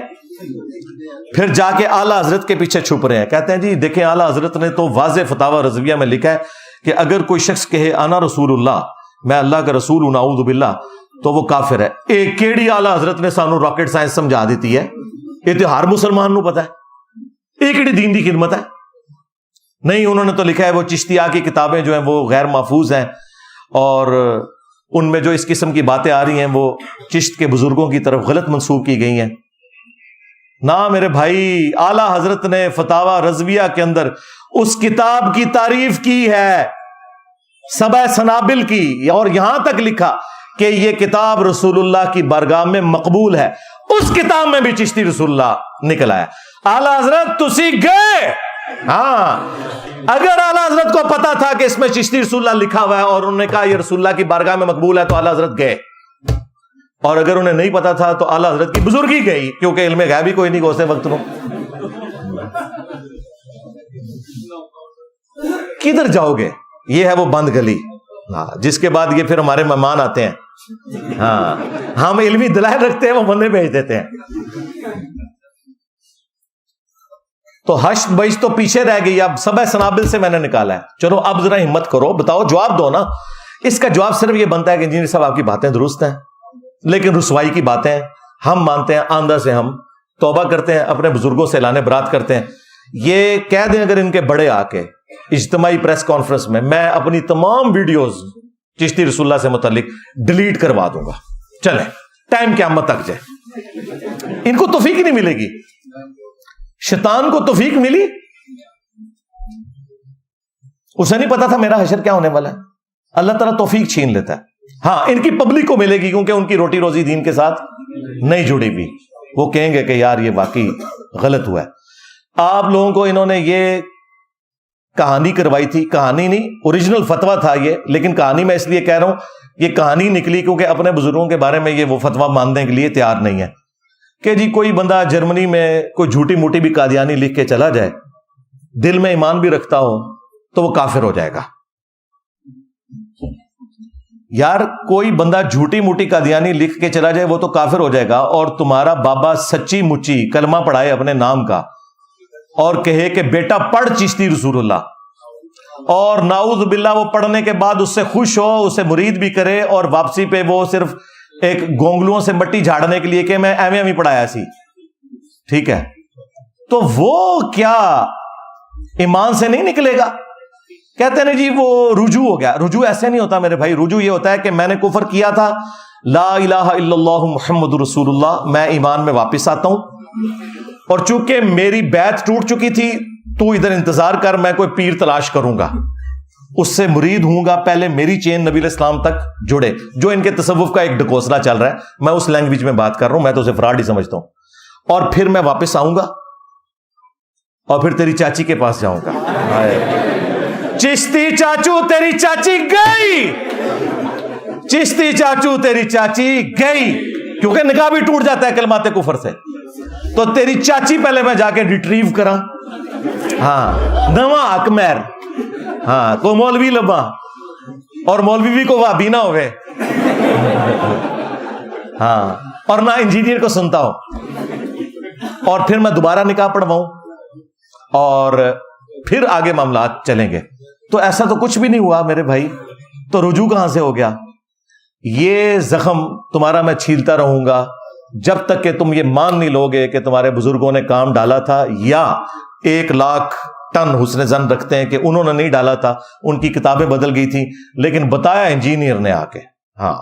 پھر جا کے اعلیٰ حضرت کے پیچھے چھپ رہے ہیں. کہتے ہیں جی دیکھیں اعلیٰ حضرت نے تو واضح فتاوی رضویہ میں لکھا ہے کہ اگر کوئی شخص کہے انا رسول اللہ, میں اللہ کا رسول ہوں, نعوذ باللہ, تو وہ کافر ہے. ایک کیڑی اعلیٰ حضرت نے سانو راکٹ سائنس سمجھا دیتی ہے, یہ تو ہر مسلمان نو پتا ہے, ایک کیڑی دین دی خدمت ہے. نہیں, انہوں نے تو لکھا ہے وہ چشتیہ کی کتابیں جو ہیں وہ غیر محفوظ ہیں, اور ان میں جو اس قسم کی باتیں آ رہی ہیں وہ چشت کے بزرگوں کی طرف غلط منسوب کی گئی ہیں. نہ میرے بھائی, اعلیٰ حضرت نے فتاوی رضویہ کے اندر اس کتاب کی تعریف کی ہے, سبع سنابل کی, اور یہاں تک لکھا کہ یہ کتاب رسول اللہ کی بارگاہ میں مقبول ہے. اس کتاب میں بھی چشتی رسول اللہ نکلا ہے. اعلیٰ حضرت تسی گئے. ہاں اگر اعلیٰ حضرت کو پتا تھا کہ اس میں چشتی رسول اللہ لکھا ہوا ہے اور انہوں نے کہا یہ رسول اللہ کی بارگاہ میں مقبول ہے, تو اعلیٰ حضرت گئے. اور اگر انہیں نہیں پتا تھا تو اعلیٰ حضرت کی بزرگی گئی, کیونکہ علم غیب ہی کوئی نہیں گوسے وقت میں. کدھر جاؤ گے؟ یہ ہے وہ بند گلی, جس کے بعد یہ پھر ہمارے مہمان آتے ہیں. ہاں ہم علمی دلائل رکھتے ہیں, وہ بندے بھیج دیتے ہیں. تو حشر بیش تو پیچھے رہ گئی, اب سبع سنابل سے میں نے نکالا ہے. چلو اب ذرا ہمت کرو, بتاؤ, جواب دو نا. اس کا جواب صرف یہ بنتا ہے کہ انجینئر صاحب آپ کی باتیں درست ہیں, لیکن رسوائی کی باتیں ہم مانتے ہیں, آندہ سے ہم توبہ کرتے ہیں, اپنے بزرگوں سے اعلان برات کرتے ہیں. یہ کہہ دیں اگر ان کے بڑے آ کے اجتماعی پریس کانفرنس میں اپنی تمام ویڈیوز چشتی رسول اللہ سے متعلق ڈیلیٹ کروا دوں گا, چلیں ٹائم قیامت تک جائے. ان کو توفیق نہیں ملے گی. شیطان کو توفیق ملی, اسے نہیں پتا تھا میرا حشر کیا ہونے والا ہے. اللہ تعالیٰ توفیق چھین لیتا ہے. ہاں ان کی پبلک کو ملے گی, کیونکہ ان کی روٹی روزی دین کے ساتھ نہیں جڑی ہوئی. وہ کہیں گے کہ یار یہ واقعی غلط ہوا ہے. آپ لوگوں کو انہوں نے یہ کہانی کروائی تھی, کہانی نہیں, اوریجنل فتویٰ تھا یہ, لیکن کہانی میں اس لیے کہہ رہا ہوں یہ کہانی نکلی کیونکہ اپنے بزرگوں کے بارے میں یہ وہ فتویٰ ماننے کے لیے تیار نہیں ہے کہ جی کوئی بندہ جرمنی میں کوئی جھوٹی موٹی بھی قادیانی لکھ کے چلا جائے, دل میں ایمان بھی رکھتا ہو, تو وہ کافر ہو جائے گا. یار کوئی بندہ جھوٹی موٹی قادیانی لکھ کے چلا جائے وہ تو کافر ہو جائے گا, اور تمہارا بابا سچی مچی کلمہ پڑھائے اپنے نام کا, اور کہے کہ بیٹا پڑھ چشتی رسول اللہ، اور نعوذ باللہ وہ پڑھنے کے بعد اس سے خوش ہو، اسے مرید بھی کرے، اور واپسی پہ وہ صرف ایک گونگلوں سے مٹی جھاڑنے کے لیے کہ میں ایویں پڑھایا سی، ٹھیک ہے، تو وہ کیا ایمان سے نہیں نکلے گا؟ کہتے ہیں جی وہ رجوع ہو گیا. رجوع ایسے نہیں ہوتا میرے بھائی. رجوع یہ ہوتا ہے کہ میں نے کفر کیا تھا، لا الہ الا اللہ محمد رسول اللہ، میں ایمان میں واپس آتا ہوں، اور چونکہ میری بیعت ٹوٹ چکی تھی تو ادھر انتظار کر، میں کوئی پیر تلاش کروں گا، اس سے مرید ہوں گا، پہلے میری چین نبی علیہ السلام تک جڑے. جو ان کے تصوف کا ایک ڈکوسلا چل رہا ہے، میں اس لینگویج میں بات کر رہا ہوں، میں تو اسے فراڈ ہی سمجھتا ہوں. اور پھر میں واپس آؤں گا اور پھر تیری چاچی کے پاس جاؤں گا. چشتی چاچو تیری چاچی گئی، چشتی چاچو تیری چاچی گئی، کیونکہ نکاح بھی ٹوٹ جاتا ہے کلمات کفر سے. تو تیری چاچی پہلے میں جا کے ریٹریو کرا، ہاں نواں اکمیر، ہاں کو مولوی لبا، اور مولوی بھی کو وابی نہ ہوئے، ہاں، اور نہ انجینئر کو سنتا ہو، اور پھر میں دوبارہ نکاح پڑھواؤں اور پھر آگے معاملات چلیں گے. تو ایسا تو کچھ بھی نہیں ہوا میرے بھائی. تو رجوع کہاں سے ہو گیا؟ یہ زخم تمہارا میں چھیلتا رہوں گا جب تک کہ تم یہ مان نہیں لوگے کہ تمہارے بزرگوں نے کام ڈالا تھا، یا 1,00,000 ٹن حسن زن رکھتے ہیں کہ انہوں نے نہیں ڈالا تھا، ان کی کتابیں بدل گئی تھیں لیکن بتایا انجینئر نے آ کے. ہاں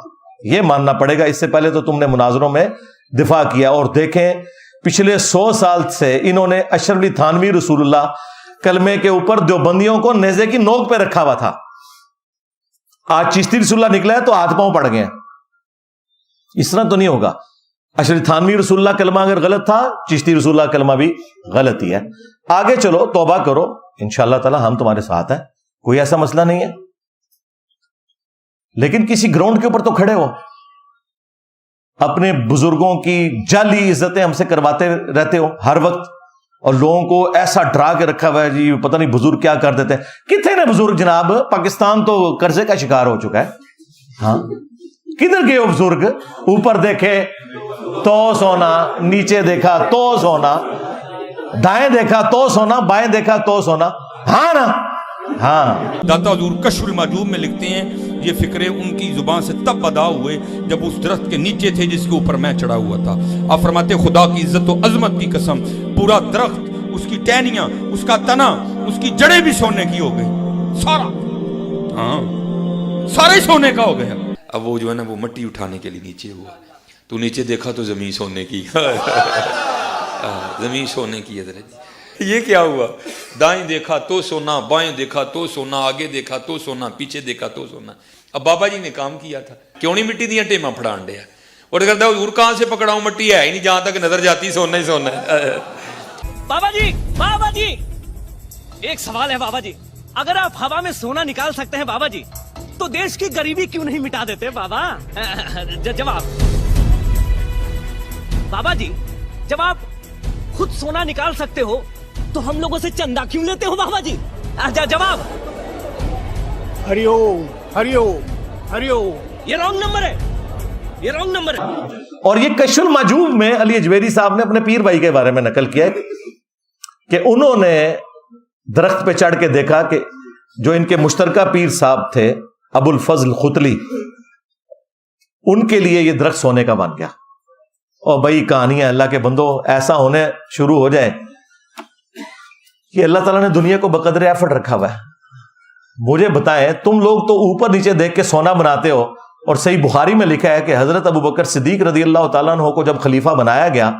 یہ ماننا پڑے گا. اس سے پہلے تو تم نے مناظروں میں دفاع کیا. اور دیکھیں پچھلے 100 سال سے انہوں نے اشرف علی تھانوی رسول اللہ کلمے کے اوپر دیوبندیوں کو نیزے کی نوک پہ رکھا ہوا تھا. آج چشتی رسول اللہ نکلا ہے تو ہاتھ پاؤں پڑ گئے. اس طرح تو نہیں ہوگا. اشرف علی تھانوی رسول اللہ کلمہ اگر غلط تھا، چشتی رسول اللہ کلمہ بھی غلط ہی ہے. آگے چلو، توبہ کرو، انشاءاللہ تعالی ہم تمہارے ساتھ ہیں، کوئی ایسا مسئلہ نہیں ہے. لیکن کسی گراؤنڈ کے اوپر تو کھڑے ہو. اپنے بزرگوں کی جعلی عزتیں ہم سے کرواتے رہتے ہو ہر وقت، اور لوگوں کو ایسا ڈرا کے رکھا ہوا ہے جی پتہ نہیں بزرگ کیا کر دیتے ہیں. کتنے نے بزرگ جناب؟ پاکستان تو قرضے کا شکار ہو چکا ہے. ہاں کدھر گئے ہو بزرگ؟ اوپر دیکھے تو سونا، نیچے دیکھا تو سونا، دائیں دیکھا تو سونا، بائیں دیکھا تو سونا. ہاں نا؟ ہاں. داتا حضور کشف المحجوب میں لکھتے ہیں یہ فکرے ان کی زبان سے تب ادا ہوئے جب اس درخت کے نیچے تھے جس کے اوپر میں چڑھا ہوا تھا. آپ فرماتے خدا کی عزت و عظمت کی قسم، پورا درخت، اس کی ٹہنیاں، اس کا تنا، اس کی جڑیں بھی سونے کی ہو گئی، سارا، ہاں سارا ہی سونے کا ہو گیا. اب وہ جو ہے نا وہ مٹی اٹھانے کے لیے نیچے ہوا، تو نیچے دیکھا تو زمین سونے کی، زمین سونے کی. حضرت یہ کیا ہوا؟ دائیں دیکھا تو سونا، بائیں دیکھا تو سونا، آگے دیکھا تو سونا، پیچھے دیکھا تو سونا. اب بابا جی نے کام کیا تھا، کیوں نہیں مٹی دیا ٹیما پھڑان دیا، اور کرتا حضور کہاں سے پکڑاؤں، مٹی ہے ہی نہیں، جہاں تک نظر جاتی سونا ہی سونا ہے. بابا جی ایک سوال ہے بابا جی، اگر آپ ہوا میں سونا نکال سکتے ہیں بابا جی تو دیش کی غریبی کیوں نہیں مٹا دیتے بابا؟ جواب بابا جی، جب آپ خود سونا نکال سکتے ہو تو ہم لوگوں سے چندہ کیوں لیتے ہو بابا جی؟ جواب ہری اوم ہری اوم ہری اوم. یہ رانگ نمبر ہے، یہ رانگ نمبر ہے. اور یہ کشف المحجوب میں علی اجویری صاحب نے اپنے پیر بھائی کے بارے میں نقل کیا ہے کہ انہوں نے درخت پہ چڑھ کے دیکھا کہ جو ان کے مشترکہ پیر صاحب تھے ابو الفضل ختلی، ان کے لیے یہ درخت سونے کا بن گیا. اور بھائی کہانی ہے اللہ کے بندوں، ایسا ہونے شروع ہو جائے کہ اللہ تعالیٰ نے دنیا کو بقدر ایفرٹ رکھا ہوا ہے. مجھے بتائیں، تم لوگ تو اوپر نیچے دیکھ کے سونا بناتے ہو، اور صحیح بخاری میں لکھا ہے کہ حضرت ابو بکر صدیق رضی اللہ تعالیٰ عنہ کو جب خلیفہ بنایا گیا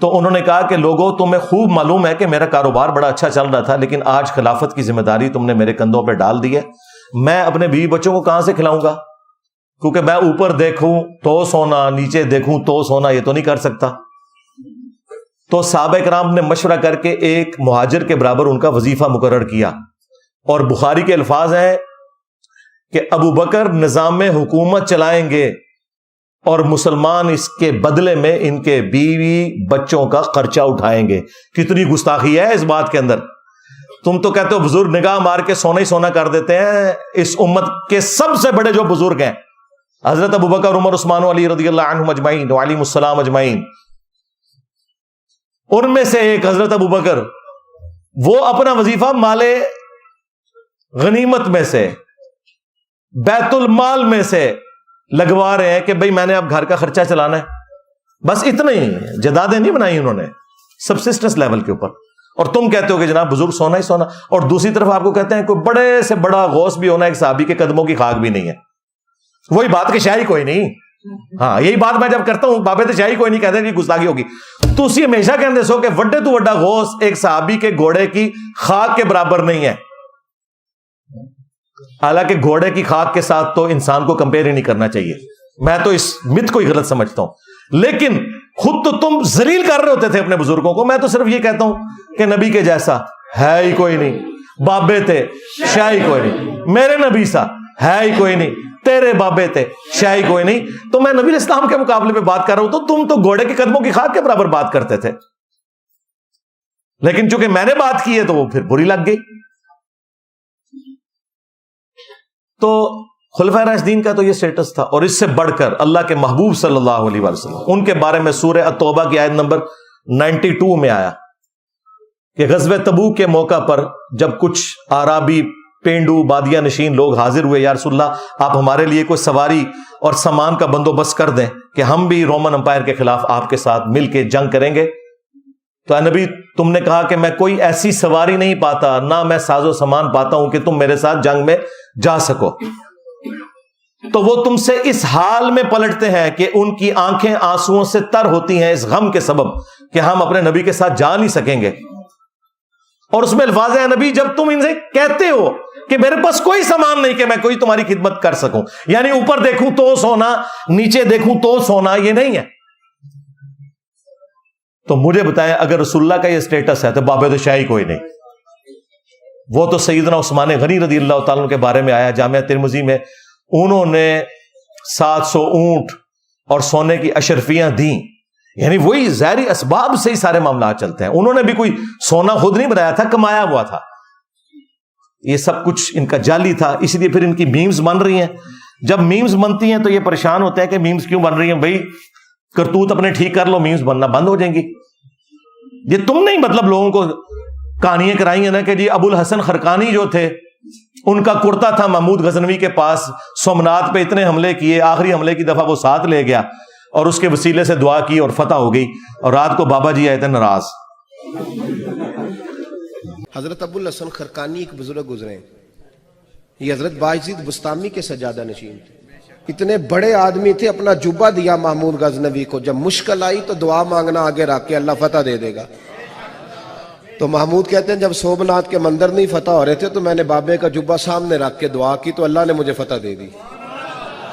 تو انہوں نے کہا کہ لوگوں تمہیں خوب معلوم ہے کہ میرا کاروبار بڑا اچھا چل رہا تھا، لیکن آج خلافت کی ذمہ داری تم نے میرے کندھوں پہ ڈال دی ہے، میں اپنے بیوی بچوں کو کہاں سے کھلاؤں گا؟ کیونکہ میں اوپر دیکھوں تو سونا، نیچے دیکھوں تو سونا، یہ تو نہیں کر سکتا. تو صحابہ کرام نے مشورہ کر کے ایک مہاجر کے برابر ان کا وظیفہ مقرر کیا. اور بخاری کے الفاظ ہیں کہ ابو بکر نظام حکومت چلائیں گے اور مسلمان اس کے بدلے میں ان کے بیوی بچوں کا خرچہ اٹھائیں گے. کتنی گستاخی ہے اس بات کے اندر. تم تو کہتے ہو بزرگ نگاہ مار کے سونا ہی سونا کر دیتے ہیں. اس امت کے سب سے بڑے جو بزرگ ہیں حضرت ابو بکر، عمر، عثمان و علی رضی اللہ عنہم اجمعین وعلیہم السلام اجمعین، ان میں سے ایک حضرت ابو بکر وہ اپنا وظیفہ مال غنیمت میں سے، بیت المال میں سے لگوا رہے ہیں کہ بھئی میں نے اب گھر کا خرچہ چلانا ہے، بس اتنا ہی، جدادیں نہیں بنائی انہوں نے سبسسٹنس لیول کے اوپر. اور تم کہتے ہو کہ جناب بزرگ سونا ہی سونا، اور دوسری طرف آپ کو کہتے ہیں کوئی بڑے سے بڑا غوث بھی ہونا ایک صحابی کے قدموں کی خاک بھی نہیں ہے. وہی بات کہ شاہی کوئی نہیں. ہاں یہی بات میں جب کرتا ہوں بابے تو شاہی کوئی نہیں کہتے کہ گستاخی ہوگی. تو اسی ہمیشہ کہتے سو کہ وڈے تو وڈا غوث ایک صحابی کے گھوڑے کی خاک کے برابر نہیں ہے. حالانکہ گھوڑے کی خاک کے ساتھ تو انسان کو کمپیئر ہی نہیں کرنا چاہیے. میں تو اس مت کو ہی غلط سمجھتا ہوں. لیکن خود تو تم ذلیل کر رہے ہوتے تھے اپنے بزرگوں کو. میں تو صرف یہ کہتا ہوں کہ نبی کے جیسا ہے ہی کوئی نہیں. بابے تھے شاہی کوئی نہیں. میرے نبی سا ہے ہی کوئی نہیں. تیرے بابے تھے شاہی کوئی نہیں. تو میں نبی اسلام کے مقابلے میں بات کر رہا ہوں تو تم تو گھوڑے کے قدموں کی خاک کے برابر بات کرتے تھے. لیکن چونکہ میں نے بات کی ہے تو وہ پھر بری لگ گئی. تو خلفائے راشدین کا تو یہ سٹیٹس تھا. اور اس سے بڑھ کر اللہ کے محبوب صلی اللہ علیہ وسلم ان کے بارے میں سورہ التوبہ کی آیت نمبر 92 میں آیا کہ غزوہ تبوک کے موقع پر جب کچھ اعرابی پینڈو بادیہ نشین لوگ حاضر ہوئے، یا رسول اللہ آپ ہمارے لیے کوئی سواری اور سامان کا بندوبست کر دیں کہ ہم بھی رومن امپائر کے خلاف آپ کے ساتھ مل کے جنگ کریں گے. تو اے نبی تم نے کہا کہ میں کوئی ایسی سواری نہیں پاتا، نہ میں ساز و سامان پاتا ہوں کہ تم میرے ساتھ جنگ میں جا سکو. تو وہ تم سے اس حال میں پلٹتے ہیں کہ ان کی آنکھیں آنسوؤں سے تر ہوتی ہیں اس غم کے سبب کہ ہم اپنے نبی کے ساتھ جا نہیں سکیں گے. اور اس میں الفاظ ہیں نبی جب تم ان سے کہتے ہو کہ میرے پاس کوئی سامان نہیں کہ میں کوئی تمہاری خدمت کر سکوں، یعنی اوپر دیکھوں تو سونا، نیچے دیکھوں تو سونا، یہ نہیں ہے. تو مجھے بتائیں اگر رسول اللہ کا یہ سٹیٹس ہے تو بابے تو شاہی کوئی نہیں. وہ تو سیدنا عثمان غنی رضی اللہ تعالیٰ کے بارے میں آیا جامعہ ترمذی میں، انہوں نے 700 اونٹ اور سونے کی اشرفیاں دیں. یعنی وہی ظاہری اسباب سے ہی سارے معاملات چلتے ہیں. انہوں نے بھی کوئی سونا خود نہیں بنایا تھا، کمایا ہوا تھا. یہ سب کچھ ان کا جعلی تھا. اس لیے پھر ان کی میمز بن رہی ہیں. جب میمز بنتی ہیں تو یہ پریشان ہوتے ہیں کہ میمز کیوں بن رہی ہیں. بھائی کرتوت اپنے ٹھیک کر لو، میمز بننا بند ہو جائیں گی. یہ تم نہیں مطلب لوگوں کو کہانیاں کرائی ہیں نا کہ جی ابو الحسن خرقانی جو تھے ان کا کرتا تھا محمود غزنوی کے پاس، سومنات پہ اتنے حملے کیے، آخری حملے کی دفعہ وہ ساتھ لے گیا اور اس کے وسیلے سے دعا کی اور فتح ہو گئی. اور رات کو بابا جی آئے تھے ناراض. حضرت ابو الحسن خرقانی ایک بزرگ گزرے، یہ حضرت باعزید بستامی کے سجادہ نشین تھے. اتنے بڑے آدمی تھے، اپنا جبہ دیا محمود غزنوی کو. جب مشکل آئی تو دعا مانگنا آگے رکھ کے اللہ فتح دے دے گا. تو محمود کہتے ہیں جب سومنات کے مندر نہیں فتح ہو رہے تھے تو میں نے بابے کا جبہ سامنے رکھ کے دعا کی تو اللہ نے مجھے فتح دے دی.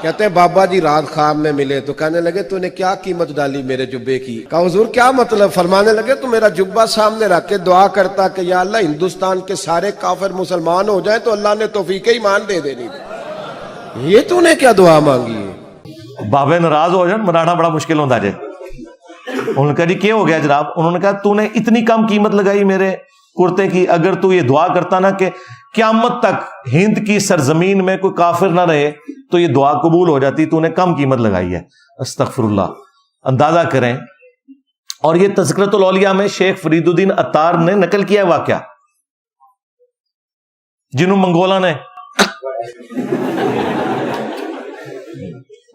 کہتے ہیں بابا جی رات خواب میں ملے تو کہنے لگے تو نے کیا قیمت ڈالی میرے جبے کی؟ کہا حضور کیا مطلب؟ فرمانے لگے تو میرا جبہ سامنے رکھ کے دعا کرتا کہ یا اللہ ہندوستان کے سارے کافر مسلمان ہو جائیں تو اللہ نے توفیق ایمان دے دینی. یہ تو نے کیا دعا مانگی ہے؟ بابے ناراض ہو جان منانا بڑا مشکل ہوتا جائے. انہوں نے کہا جی کیا ہو گیا جناب؟ انہوں نے کہا تو نے اتنی کم قیمت لگائی میرے کرتے کی، اگر تو یہ دعا کرتا نا کہ قیامت تک ہند کی سرزمین میں کوئی کافر نہ رہے تو یہ دعا قبول ہو جاتی. تو نے کم قیمت لگائی ہے. استغفر اللہ. اندازہ کریں. اور یہ تذکرۃ الاولیاء میں شیخ فرید الدین عطار نے نقل کیا واقعہ، جنہوں منگولا نے،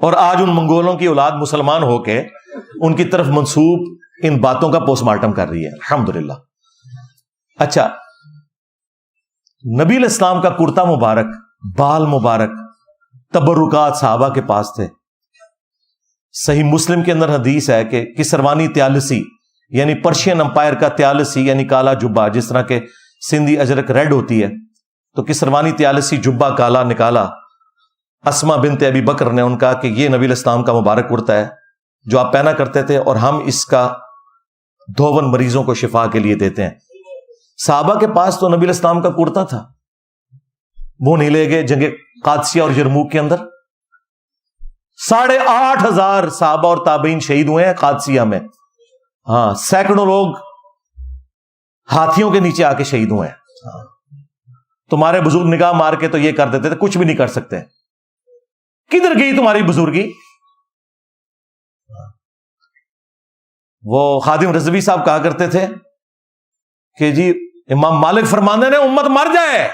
اور آج ان منگولوں کی اولاد مسلمان ہو کے ان کی طرف منسوب ان باتوں کا پوسٹ مارٹم کر رہی ہے. الحمدللہ. اچھا، نبی علیہ السلام کا کرتا مبارک، بال مبارک، تبرکات صحابہ کے پاس تھے. صحیح مسلم کے اندر حدیث ہے کہ کسروانی تیالسی یعنی پرشین امپائر کا تیالسی یعنی کالا جبہ، جس طرح کے سندھی اجرک ریڈ ہوتی ہے تو کسروانی تیالسی جبہ کالا نکالا. اسما بنت ابی بکر نے ان کا کہ یہ نبی علیہ السلام کا مبارک کرتا ہے جو آپ پہنا کرتے تھے اور ہم اس کا دھون مریضوں کو شفا کے لیے دیتے ہیں. صحابہ کے پاس تو نبی علیہ السلام کا کرتا تھا، وہ نہیں لے گئے جنگ قادسیہ اور یرموک کے اندر. 8,500 صحابہ اور تابعین شہید ہوئے ہیں قادسیہ میں. ہاں، سینکڑوں لوگ ہاتھیوں کے نیچے آ کے شہید ہوئے ہیں. تمہارے بزرگ نگاہ مار کے تو یہ کر دیتے تھے، کچھ بھی نہیں کر سکتے. کدھر گئی تمہاری بزرگی؟ وہ خادم رضوی صاحب کہا کرتے تھے کہ جی امام مالک فرماندے نے امت مر جائے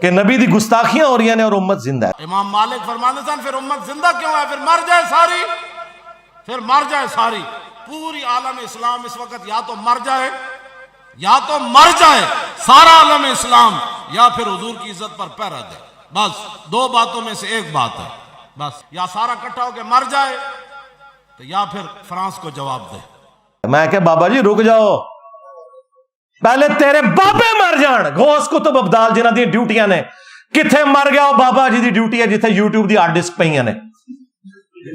کہ نبی دی گستاخیاں ہو رہی ہیں اور امت زندہ ہے. امام مالک فرماتے سن پھر امت زندہ کیوں ہے؟ پھر مر جائے ساری، پھر مر جائے ساری. پوری عالم اسلام اس وقت یا تو مر جائے، یا تو مر جائے سارا عالم اسلام، یا پھر حضور کی عزت پر پہرا دے. بس دو باتوں میں سے ایک بات ہے. بس یا سارا اکٹھا ہو کے مر جائے تو یا پھر فرانس کو جواب دے. میں کہ بابا جی رک جاؤ، پہلے تیرے بابے مر جان. غوث کتب ابدال جنہاں دی ڈیوٹیاں نے کتھے مر گیا بابا جی دی ڈیوٹی ہے جتھے یوٹیوب دی ہارڈ ڈسک پہ نے.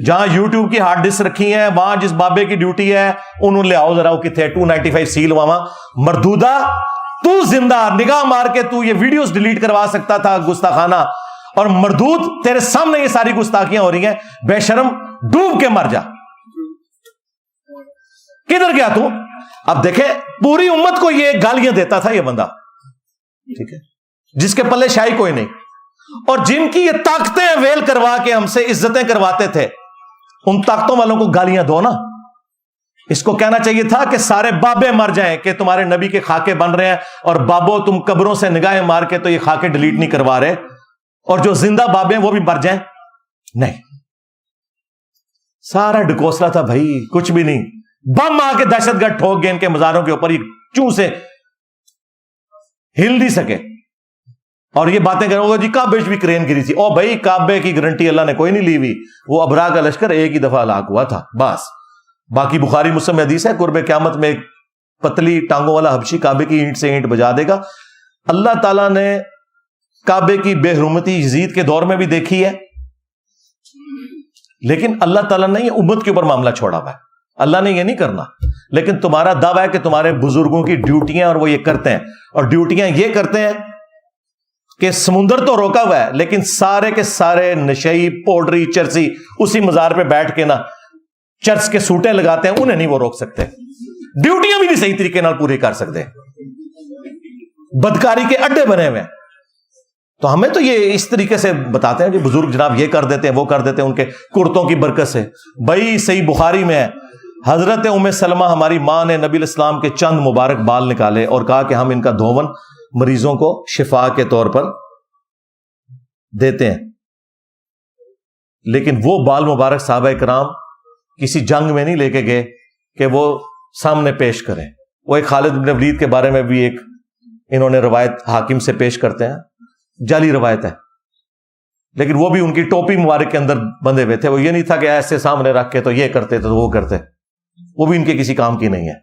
جہاں یوٹیوب کی ہارڈ ڈسک رکھی ہیں وہاں جس بابے کی ڈیوٹی ہے انہوں لے آؤ ذرا. وہ کتنے 295 سیل وہاں. مردودہ تو زندہ نگاہ مار کے تو یہ ویڈیوز ڈیلیٹ کروا سکتا تھا گستاخانہ، اور مردود تیرے سامنے یہ ساری گستاخیاں ہو رہی ہیں. بے شرم ڈوب کے مر جا. کدھر گیا تو؟ اب دیکھیں پوری امت کو یہ گالیاں دیتا تھا یہ بندہ، ٹھیک ہے، جس کے پلے شاہی کوئی نہیں، اور جن کی یہ طاقتیں ویل کروا کے ہم سے عزتیں کرواتے تھے ان طاقتوں والوں کو گالیاں دو نا. اس کو کہنا چاہیے تھا کہ سارے بابے مر جائیں کہ تمہارے نبی کے خاکے بن رہے ہیں، اور بابو تم قبروں سے نگاہیں مار کے تو یہ خاکے ڈیلیٹ نہیں کروا رہے، اور جو زندہ بابے ہیں وہ بھی مر جائیں. نہیں، سارا ڈکوسلا تھا بھائی، کچھ بھی نہیں. بم آ کے دہشت گرد ٹھوک گئے ان کے مزاروں کے اوپر، یہ چوں سے ہل نہیں سکے. اور یہ باتیں کرو گے جی کعبے بھی کرین گری تھی. او بھائی کعبے کی گارنٹی اللہ نے کوئی نہیں لی ہوئی، وہ ابرا کا لشکر ایک ہی دفعہ ہلاک ہوا تھا بس. باقی بخاری مسلم میں حدیث ہے قرب قیامت میں ایک پتلی ٹانگوں والا حبشی کعبے کی اینٹ سے اینٹ بجا دے گا. اللہ تعالیٰ نے کعبے کی بے حرمتی یزید کے دور میں بھی دیکھی ہے، لیکن اللہ تعالیٰ نے یہ امت کے اوپر معاملہ چھوڑا ہوا ہے. اللہ نے یہ نہیں کرنا، لیکن تمہارا دعویٰ ہے کہ تمہارے بزرگوں کی ڈیوٹیاں اور وہ یہ کرتے ہیں، اور ڈیوٹیاں یہ کرتے ہیں کہ سمندر تو روکا ہوا ہے لیکن سارے کے سارے نشئی پوڈری چرسی اسی مزار پہ بیٹھ کے نا چرس کے سوٹیں لگاتے ہیں، انہیں نہیں وہ روک سکتے. ڈیوٹیاں بھی نہیں صحیح طریقے نال پوری کر سکتے، بدکاری کے اڈے بنے ہوئے ہیں. تو ہمیں تو یہ اس طریقے سے بتاتے ہیں کہ بزرگ جناب یہ کر دیتے ہیں وہ کر دیتے ہیں ان کے کرتوں کی برکت سے. بھائی صحیح بخاری میں ہے حضرت ام سلمہ ہماری ماں نے نبی الاسلام کے چند مبارک بال نکالے اور کہا کہ ہم ان کا دھون مریضوں کو شفا کے طور پر دیتے ہیں. لیکن وہ بال مبارک صحابہ کرام کسی جنگ میں نہیں لے کے گئے کہ وہ سامنے پیش کریں. وہ ایک خالد بن ولید کے بارے میں بھی ایک انہوں نے روایت حاکم سے پیش کرتے ہیں، جعلی روایت ہے، لیکن وہ بھی ان کی ٹوپی مبارک کے اندر بندھے ہوئے تھے. وہ یہ نہیں تھا کہ ایسے سامنے رکھ کے تو یہ کرتے تو وہ کرتے، وہ بھی ان کے کسی کام کی نہیں ہے.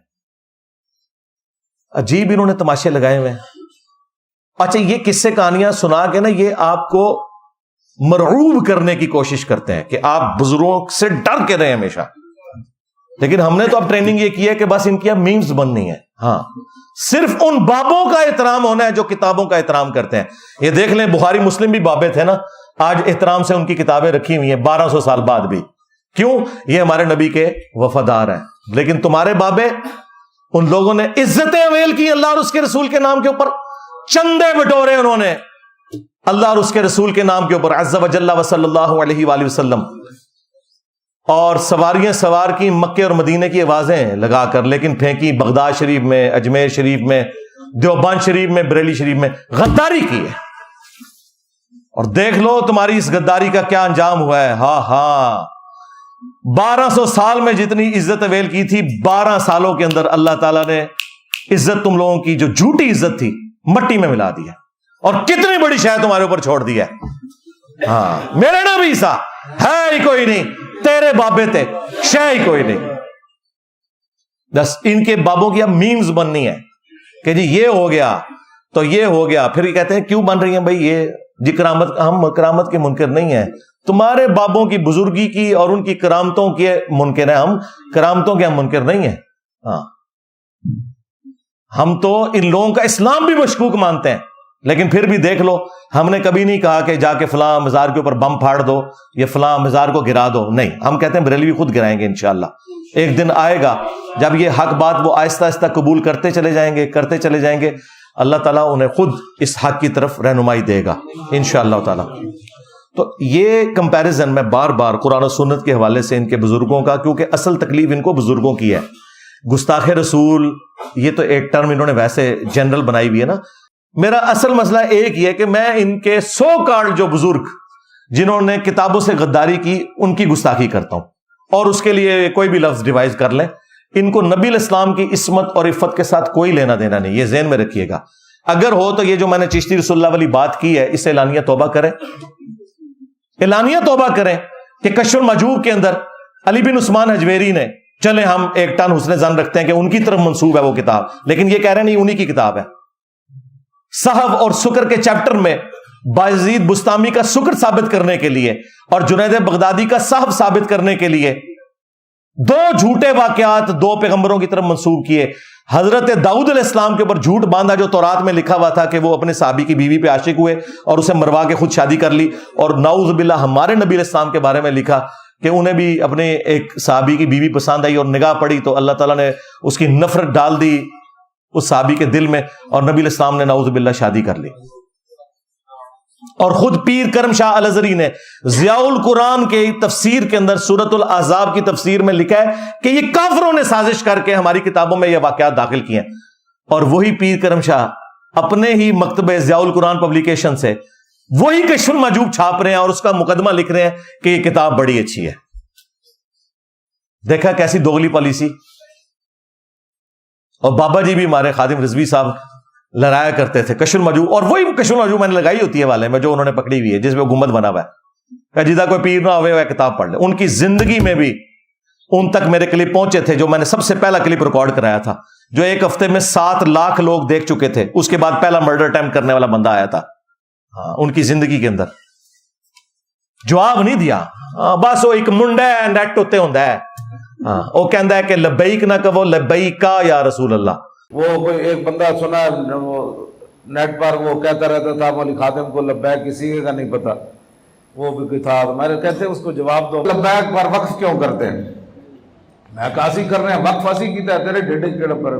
عجیب انہوں نے تماشے لگائے ہوئے ہیں. اچھا یہ قصے کہانیاں سنا کے نا یہ آپ کو مرعوب کرنے کی کوشش کرتے ہیں کہ آپ بزرگوں سے ڈر کے رہیں ہمیشہ. لیکن ہم نے تو اب ٹریننگ یہ کی ہے کہ بس ان کی اب میمز بننی ہے. ہاں صرف ان بابوں کا احترام ہونا ہے جو کتابوں کا احترام کرتے ہیں. یہ دیکھ لیں بخاری مسلم بھی بابے تھے نا، آج احترام سے ان کی کتابیں رکھی ہوئی ہیں 1200 سال بعد بھی. کیوں؟ یہ ہمارے نبی کے وفادار ہیں. لیکن تمہارے بابے ان لوگوں نے عزتیں اویل کی اللہ اور اس کے رسول کے نام کے اوپر، چندے بٹورے انہوں نے اللہ اور اس کے رسول کے نام کے اوپر عز و جل و صلی اللہ علیہ وآلہ وسلم، اور سواریاں سوار کی مکے اور مدینے کی آوازیں لگا کر، لیکن پھینکی بغداد شریف میں، اجمیر شریف میں، دیوبند شریف میں، بریلی شریف میں. غداری کی ہے، اور دیکھ لو تمہاری اس غداری کا کیا انجام ہوا ہے. ہاں ہاں 1200 سال میں جتنی عزت اویل کی تھی 12 سالوں کے اندر اللہ تعالیٰ نے عزت تم لوگوں کی جو جھوٹی عزت تھی مٹی میں ملا دی ہے، اور کتنی بڑی شے تمہارے اوپر چھوڑ دی ہے. ہاں میرے نبی سا ہے ہی کوئی نہیں، تیرے بابے تھے شے ہی کوئی نہیں. بس ان کے بابوں کی اب میمز بننی ہے کہ جی یہ ہو گیا تو یہ ہو گیا. پھر یہ کہتے ہیں کیوں بن رہی ہیں بھائی یہ جی کرامت، ہم کرامت کے منکر نہیں ہیں، تمہارے بابوں کی بزرگی کی اور ان کی کرامتوں کے منکر ہیں، ہم کرامتوں کے ہم منکر نہیں ہیں. ہاں ہم تو ان لوگوں کا اسلام بھی مشکوک مانتے ہیں، لیکن پھر بھی دیکھ لو ہم نے کبھی نہیں کہا کہ جا کے فلاں مزار کے اوپر بم پھاڑ دو یا فلاں مزار کو گرا دو. نہیں، ہم کہتے ہیں بریلوی خود گرائیں گے انشاءاللہ. ایک دن آئے گا جب یہ حق بات وہ آہستہ آہستہ قبول کرتے چلے جائیں گے، اللہ تعالیٰ انہیں خود اس حق کی طرف رہنمائی دے گا انشاءاللہ تعالیٰ. تو یہ کمپیریزن میں بار بار قرآن و سنت کے حوالے سے ان کے بزرگوں کا، کیونکہ اصل تکلیف ان کو بزرگوں کی ہے، گستاخ رسول یہ تو ایک ٹرم انہوں نے ویسے جنرل بنائی ہوئی ہے نا. میرا اصل مسئلہ ایک ہی ہے کہ میں ان کے سو کارڈ جو بزرگ جنہوں نے کتابوں سے غداری کی ان کی گستاخی کرتا ہوں, اور اس کے لیے کوئی بھی لفظ ڈیوائز کر لیں. ان کو نبی الاسلام کی عصمت اور عفت کے ساتھ کوئی لینا دینا نہیں, یہ ذہن میں رکھیے گا. اگر ہو تو یہ جو میں نے چشتی رسول اللہ والی بات کی ہے اس سے اعلانیہ توبہ کریں, اعلانیہ توبہ کریں کہ کشف المحجوب کے اندر علی بن عثمان حجویری نے, چلیں ہم ایک ٹن حسن ظن رکھتے ہیں کہ ان کی طرف منسوب ہے وہ کتاب, لیکن یہ کہہ رہے ہیں نہیں انہی کی کتاب ہے. صحف اور سکر کے چیپٹر میں بایزید بستامی کا سکر ثابت کرنے کے لیے اور جنید بغدادی کا صحف ثابت کرنے کے لیے دو جھوٹے واقعات دو پیغمبروں کی طرف منسوب کیے. حضرت داؤد علیہ السلام کے اوپر جھوٹ باندھا جو تورات میں لکھا ہوا تھا کہ وہ اپنے صحابی کی بیوی پہ عاشق ہوئے اور اسے مروا کے خود شادی کر لی, اور نعوذ باللہ ہمارے نبی علیہ السلام کے بارے میں لکھا کہ انہیں بھی اپنے ایک صحابی کی بیوی پسند آئی اور نگاہ پڑی تو اللہ تعالیٰ نے اس کی نفرت ڈال دی اس صحابی کے دل میں, اور نبی علیہ السلام نے نعوذ باللہ شادی کر لی. اور خود پیر کرم شاہ الازہری نے ضیاء القرآن کے تفسیر کے اندر سورۃ الاحزاب کی تفسیر میں لکھا ہے کہ یہ کافروں نے سازش کر کے ہماری کتابوں میں یہ واقعات داخل کیے ہیں. اور وہی پیر کرم شاہ اپنے ہی مکتبہ ضیاء القرآن پبلیکیشن سے وہی کشف المحجوب چھاپ رہے ہیں اور اس کا مقدمہ لکھ رہے ہیں کہ یہ کتاب بڑی اچھی ہے. دیکھا کیسی دوغلی پالیسی. اور بابا جی بھی ہمارے خادم رضوی صاحب لڑایا کرتے تھے کشف المحجوب, اور وہی کشف المحجوب میں نے لگائی ہوتی ہے والے میں جو انہوں نے پکڑی ہوئی ہے جس میں گنبد بنا ہوا ہے, جیدہ کوئی پیر نہ ہوئے وہ کتاب پڑھ لے. ان کی زندگی میں بھی ان تک میرے کلپ پہنچے تھے جو میں نے سب سے پہلا کلپ ریکارڈ کرایا تھا, جو ایک ہفتے میں 7 لاکھ لوگ دیکھ چکے تھے. اس کے بعد پہلا مرڈر اٹیمپٹ کرنے والا بندہ آیا تھا. ان کی زندگی کے اندر جواب نہیں دیا. بس وہ ایک منڈا ہے نیٹ ہوتے ہوتا ہے, وہ کہندا ہے کہ لبیک نہ کہو لبیکا یا رسول اللہ. وہ کوئی ایک بندہ سنا وہ نیٹ پر وہ کہتا رہتا تھا مولی خاتم کو لبیک کسی کا نہیں پتا, وہ بھی کوئی تھا. میں نے کہتے اس کو جواب دو لبیک پر وقف کیوں کرتے ہیں؟ میں کاسی کر رہے ہیں وقف ایسی کیتا ہے تیرے ڈیڈے کیڑے پر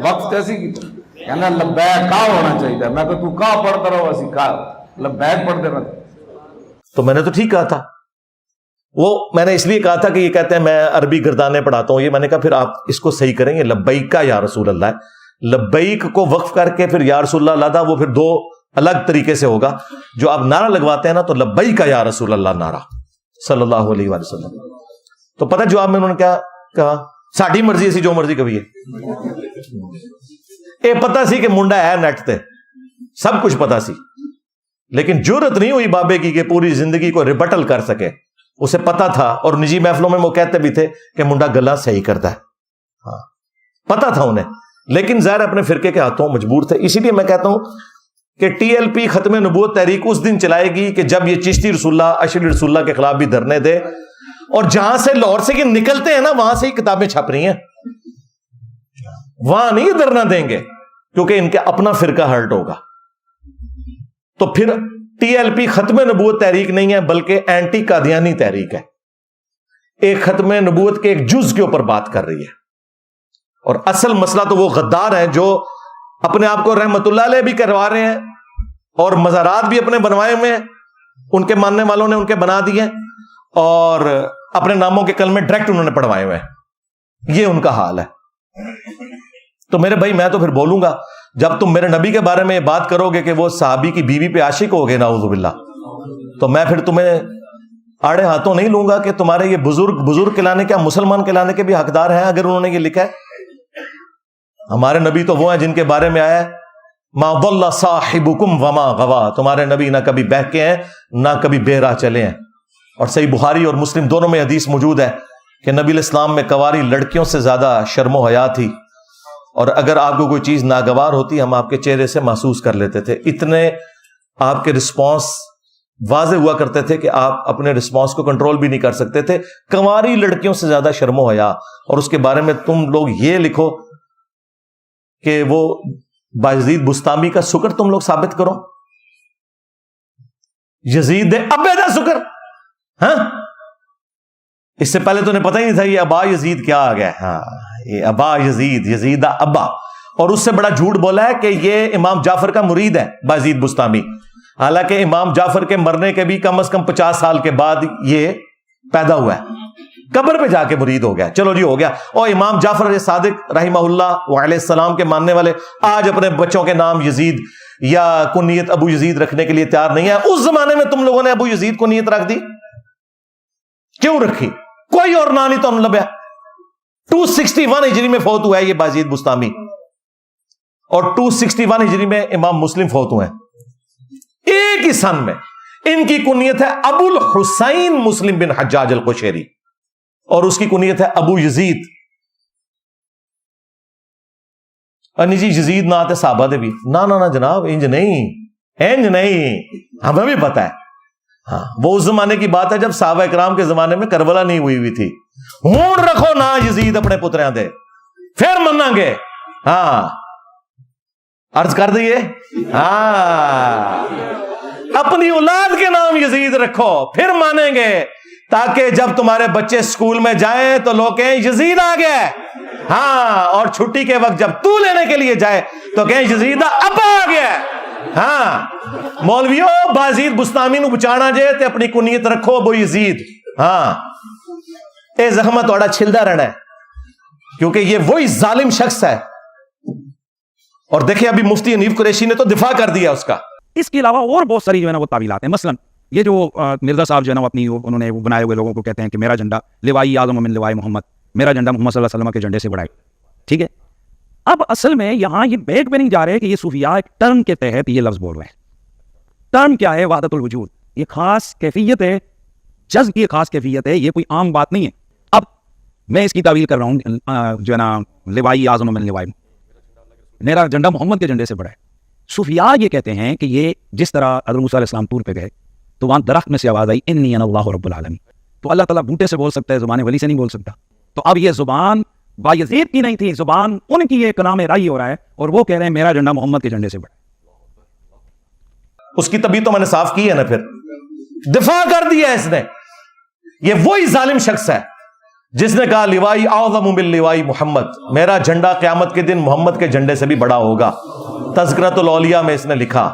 وقف ایسی کیتا کہنا لبیک کا ہونا چاہیے. میں کہ تو کا پڑھتا رہو ایسی کا لبیک پڑھ دینا. تو میں نے تو ٹھیک کہا تھا, وہ میں نے اس لیے کہا تھا کہ یہ کہتے ہیں میں عربی گردانے پڑھاتا ہوں, یہ میں نے کہا پھر آپ اس کو صحیح کریں گے لبیک کا یا رسول اللہ ہے. لبیک کو وقف کر کے پھر یا رسول اللہ لادا وہ پھر دو الگ طریقے سے ہوگا. جو آپ نعرہ لگواتے ہیں نا تو لبیک کا یا رسول اللہ نعرہ صلی اللہ علیہ وآلہ وسلم. تو پتہ جواب میں انہوں نے کیا کہا, ساڈی مرضی اسی جو مرضی کبھی ہے. اے پتہ سی کہ منڈا ہے نیٹ تے سب کچھ پتہ سی, لیکن جرت نہیں ہوئی بابے کی کہ پوری زندگی کو ریبٹل کر سکے. اسے پتا تھا, اور نجی محفلوں میں وہ کہتے بھی تھے کہ منڈا گلا صحیح کرتا ہے. ہاں پتا تھا انہیں, لیکن ظاہر اپنے فرقے کے ہاتھوں مجبور تھے. اسی لیے میں کہتا ہوں کہ ٹی ایل پی ختم نبوت تحریک اس دن چلائے گی کہ جب یہ چشتی رسول اللہ اشری رسول اللہ کے خلاف بھی دھرنے دے, اور جہاں سے لاہور سے یہ نکلتے ہیں نا وہاں سے ہی کتابیں چھپ رہی ہیں, وہاں نہیں دھرنا دیں گے کیونکہ ان کا اپنا فرقہ ہرٹ ہوگا. تو پھر ٹی ایل پی ختم نبوت تحریک نہیں ہے بلکہ اینٹی قادیانی تحریک ہے. ایک ختم نبوت کے ایک جز کے اوپر بات کر رہی ہے, اور اصل مسئلہ تو وہ غدار ہیں جو اپنے آپ کو رحمت اللہ علیہ بھی کروا رہے ہیں اور مزارات بھی اپنے بنوائے ہوئے ہیں, ان کے ماننے والوں نے ان کے بنا دیے, اور اپنے ناموں کے کلمے ڈائریکٹ انہوں نے پڑھوائے ہوئے ہیں. یہ ان کا حال ہے. تو میرے بھائی میں تو پھر بولوں گا جب تم میرے نبی کے بارے میں یہ بات کرو گے کہ وہ صحابی کی بیوی پہ عاشق ہو گئے نعوذ باللہ, تو میں پھر تمہیں آڑے ہاتھوں نہیں لوں گا کہ تمہارے یہ بزرگ کہلانے کیا مسلمان کہلانے کے بھی حقدار ہیں اگر انہوں نے یہ لکھا ہے. ہمارے نبی تو وہ ہیں جن کے بارے میں آیا ہے ما ضل صاحبکم وما غوا, تمہارے نبی نہ کبھی بہکے ہیں نہ کبھی بے راہ چلے ہیں. اور صحیح بخاری اور مسلم دونوں میں حدیث موجود ہے کہ نبی علیہ السلام میں کنواری لڑکیوں سے زیادہ شرم و حیا تھی, اور اگر آپ کو کوئی چیز ناگوار ہوتی ہم آپ کے چہرے سے محسوس کر لیتے تھے. اتنے آپ کے رسپانس واضح ہوا کرتے تھے کہ آپ اپنے رسپانس کو کنٹرول بھی نہیں کر سکتے تھے. کنواری لڑکیوں سے زیادہ شرم و حیا, اور اس کے بارے میں تم لوگ یہ لکھو کہ وہ بایزید بستامی کا سکر تم لوگ ثابت کرو. یزید ابے دا سکر, ہاں اس سے پہلے تو انہیں پتہ ہی نہیں تھا یہ ابا یزید کیا آ گیا. ہاں یہ ابا یزید ابا, اور اس سے بڑا جھوٹ بولا ہے کہ یہ امام جعفر کا مرید ہے بایزید بستامی, حالانکہ امام جعفر کے مرنے کے بھی کم از کم 50 سال کے بعد یہ پیدا ہوا ہے. قبر پہ جا کے مرید ہو گیا. چلو جی ہو گیا. اور امام جعفر صادق رحمہ اللہ علیہ السلام کے ماننے والے آج اپنے بچوں کے نام یزید یا کنیت ابو یزید رکھنے کے لیے تیار نہیں ہے. اس زمانے میں تم لوگوں نے ابو یزید کو نیت رکھ دی, کیوں رکھی؟ کوئی اور نا نہیں تو لبیا. 261 ہجری میں فوت ہوا ہے یہ بازید بستامی, اور 261 ہجری میں امام مسلم فوت ہوئے ہیں, ایک ہی سن میں. ان کی کنیت ہے ابو الحسین مسلم بن حجاج القشیری, اور اس کی کنیت ہے ابو یزید. اور جی یزید نہ آتے صحابہ دے بھی نہ جناب, انج نہیں, ہمیں بھی پتا ہے. ہاں وہ اس زمانے کی بات ہے جب صحابہ اکرام کے زمانے میں کربلا نہیں ہوئی تھی. ہون رکھو نا یزید اپنے پتریاں دے, پھر مننا گے. ہاں عرض کر دیے, ہاں اپنی اولاد کے نام یزید رکھو پھر مانیں گے, تاکہ جب تمہارے بچے اسکول میں جائیں تو لوگ کہیں یزید آ گیا. ہاں اور چھٹی کے وقت جب تو لینے کے لیے جائے تو کہیں یزید ابا آ گیا. ہاں مولویو بازید بستامی نو بچانا جے تے اپنی کنیت رکھو ابو یزید. ہاں اے زخمہ تھوڑا چھلدا رہنا ہے, کیونکہ یہ وہی ظالم شخص ہے. اور دیکھیں ابھی مفتی حنیف قریشی نے تو دفاع کر دیا اس کا. اس کے علاوہ اور بہت ساری جو ہے نا وہ تعویلات ہیں. مثلا یہ جو مرزا صاحب جو ہے نا اپنی انہوں نے بنائے ہوئے لوگوں کو کہتے ہیں کہ میرا جھنڈا لوائی اعظم من لوائی محمد, میرا جھنڈا محمد صلی اللہ علیہ وسلم کے جھنڈے سے بڑا ہے. ٹھیک ہے, اب اصل میں یہاں یہ بیگ پہ نہیں جا رہے کہ یہ صوفیاء ایک ٹرم کے تحت یہ لفظ بول رہے ہیں. ٹرم کیا ہے؟ وحدت الوجود. یہ خاص کیفیت ہے, جذب کی خاص کیفیت ہے, یہ کوئی عام بات نہیں ہے. اب میں اس کی تعویل کر رہا ہوں جو ہے نا لوائی اعظم من لوائی, میرا جھنڈا محمد کے جھنڈے سے بڑا ہے. صوفیاء یہ کہتے ہیں کہ یہ جس طرح حضرت موسیٰ علیہ السلام طور پہ گئے تو وہاں درخت میں سے آواز آئی انی انا اللہ رب العالمین, تو اللہ تعالیٰ بوٹے سے بول سکتا ہے, زبان ولی سے نہیں بول سکتا. تو اب یہ زبان بایزید کی نہیں تھی, زبان ان کی ایک کلام رائی ہو رہا ہے, اور وہ کہہ رہے ہیں میرا جھنڈا محمد کے جھنڈے سے بڑا ہے. اس کی طبیعت تو میں نے صاف کی ہے نا, پھر دفاع کر دیا اس نے. یہ وہی ظالم شخص ہے جس نے کہا لوائی اعظم من لوائی محمد, میرا جھنڈا قیامت کے دن محمد کے جھنڈے سے بھی بڑا ہوگا. تذکرۃ الاولیاء میں اس نے لکھا,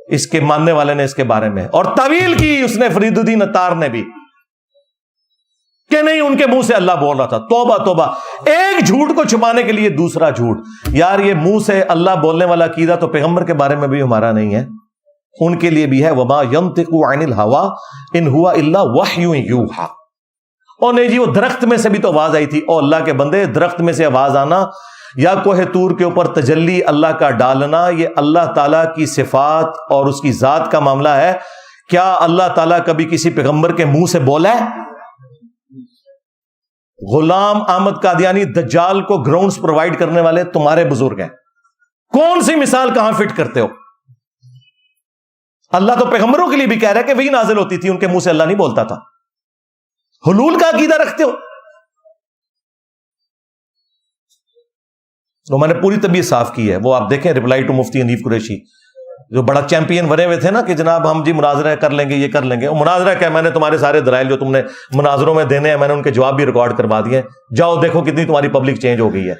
اس کے ماننے والے نے اس کے بارے میں, اور طویل کی اس نے فرید الدین عطار نے بھی, کہ نہیں ان کے منہ سے اللہ بول رہا تھا. توبہ توبہ, ایک جھوٹ کو چھپانے کے لیے دوسرا جھوٹ. یار یہ منہ سے اللہ بولنے والا عقیدہ تو پیغمبر کے بارے میں بھی ہمارا نہیں ہے, ان کے لیے بھی ہے. وما ينطق عن الهوى ان هو الا وحی یوحى. اور نہیں جی وہ درخت میں سے بھی تو آواز آئی تھی. او اللہ کے بندے, درخت میں سے آواز آنا یا کوہ طور کے اوپر تجلی اللہ کا ڈالنا, یہ اللہ تعالیٰ کی صفات اور اس کی ذات کا معاملہ ہے. کیا اللہ تعالیٰ کبھی کسی پیغمبر کے منہ سے بولا ہے؟ غلام احمد قادیانی دجال کو گراؤنڈز پرووائڈ کرنے والے تمہارے بزرگ ہیں. کون سی مثال کہاں فٹ کرتے ہو؟ اللہ تو پیغمبروں کے لیے بھی کہہ رہا ہے کہ وہی نازل ہوتی تھی, ان کے منہ سے اللہ نہیں بولتا تھا. حلول کا عقیدہ رکھتے ہو. تو میں نے پوری طبیعت صاف کی ہے, وہ آپ دیکھیں ریپلائی ٹو مفتی حنیف قریشی, جو بڑا چیمپئن بنے ہوئے تھے نا کہ جناب ہم جی مناظرہ کر لیں گے, یہ کر لیں گے. وہ مناظرہ کیا, میں نے تمہارے سارے دلائل جو تم نے مناظروں میں دینے ہیں میں نے ان کے جواب بھی ریکارڈ کروا دیے. جاؤ دیکھو کتنی تمہاری پبلک چینج ہو گئی ہے.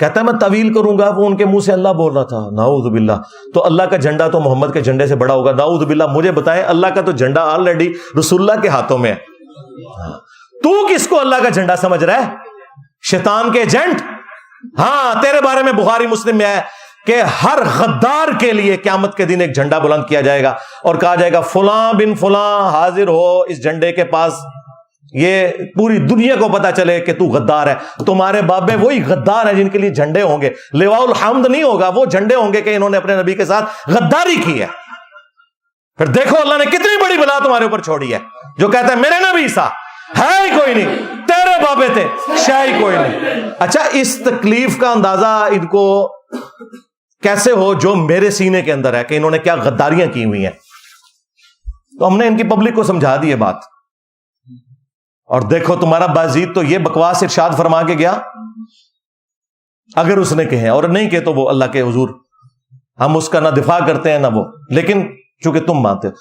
کہتا ہے میں طویل کروں گا, وہ ان کے منہ سے اللہ بول رہا تھا. نعوذ باللہ. تو اللہ کا جھنڈا تو محمد کے جھنڈے سے بڑا ہوگا. نعوذ باللہ. مجھے بتائیں, اللہ کا تو جھنڈا آلریڈی رسول اللہ کے ہاتھوں میں ہے. تو کس کو اللہ کا جھنڈا سمجھ رہا ہے؟ شیطان کے ایجنٹ. ہاں تیرے بارے میں بخاری مسلم میں ہے کہ ہر غدار کے لیے قیامت کے دن ایک جھنڈا بلند کیا جائے گا اور کہا جائے گا فلاں بن فلاں حاضر ہو اس جھنڈے کے پاس, یہ پوری دنیا کو پتا چلے کہ تو غدار ہے. تمہارے بابے وہی غدار ہیں جن کے لیے جھنڈے ہوں گے. لواء الحمد نہیں ہوگا, وہ جھنڈے ہوں گے کہ انہوں نے اپنے نبی کے ساتھ غداری کی ہے. پھر دیکھو اللہ نے کتنی بڑی بلا تمہارے اوپر چھوڑی ہے. جو کہتا ہے میرے نبی سا ہے ہی کوئی نہیں, تیرے بابے تھے شاہی کوئی نہیں. اچھا اس تکلیف کا اندازہ ان کو کیسے ہو جو میرے سینے کے اندر ہے کہ انہوں نے کیا غداریاں کی ہوئی ہیں. تو ہم نے ان کی پبلک کو سمجھا دی یہ بات. اور دیکھو تمہارا بازید تو یہ بکواس ارشاد فرما کے گیا, اگر اس نے کہے, اور نہیں کہ تو وہ اللہ کے حضور ہم اس کا نہ دفاع کرتے ہیں نہ وہ, لیکن چونکہ تم مانتے ہو.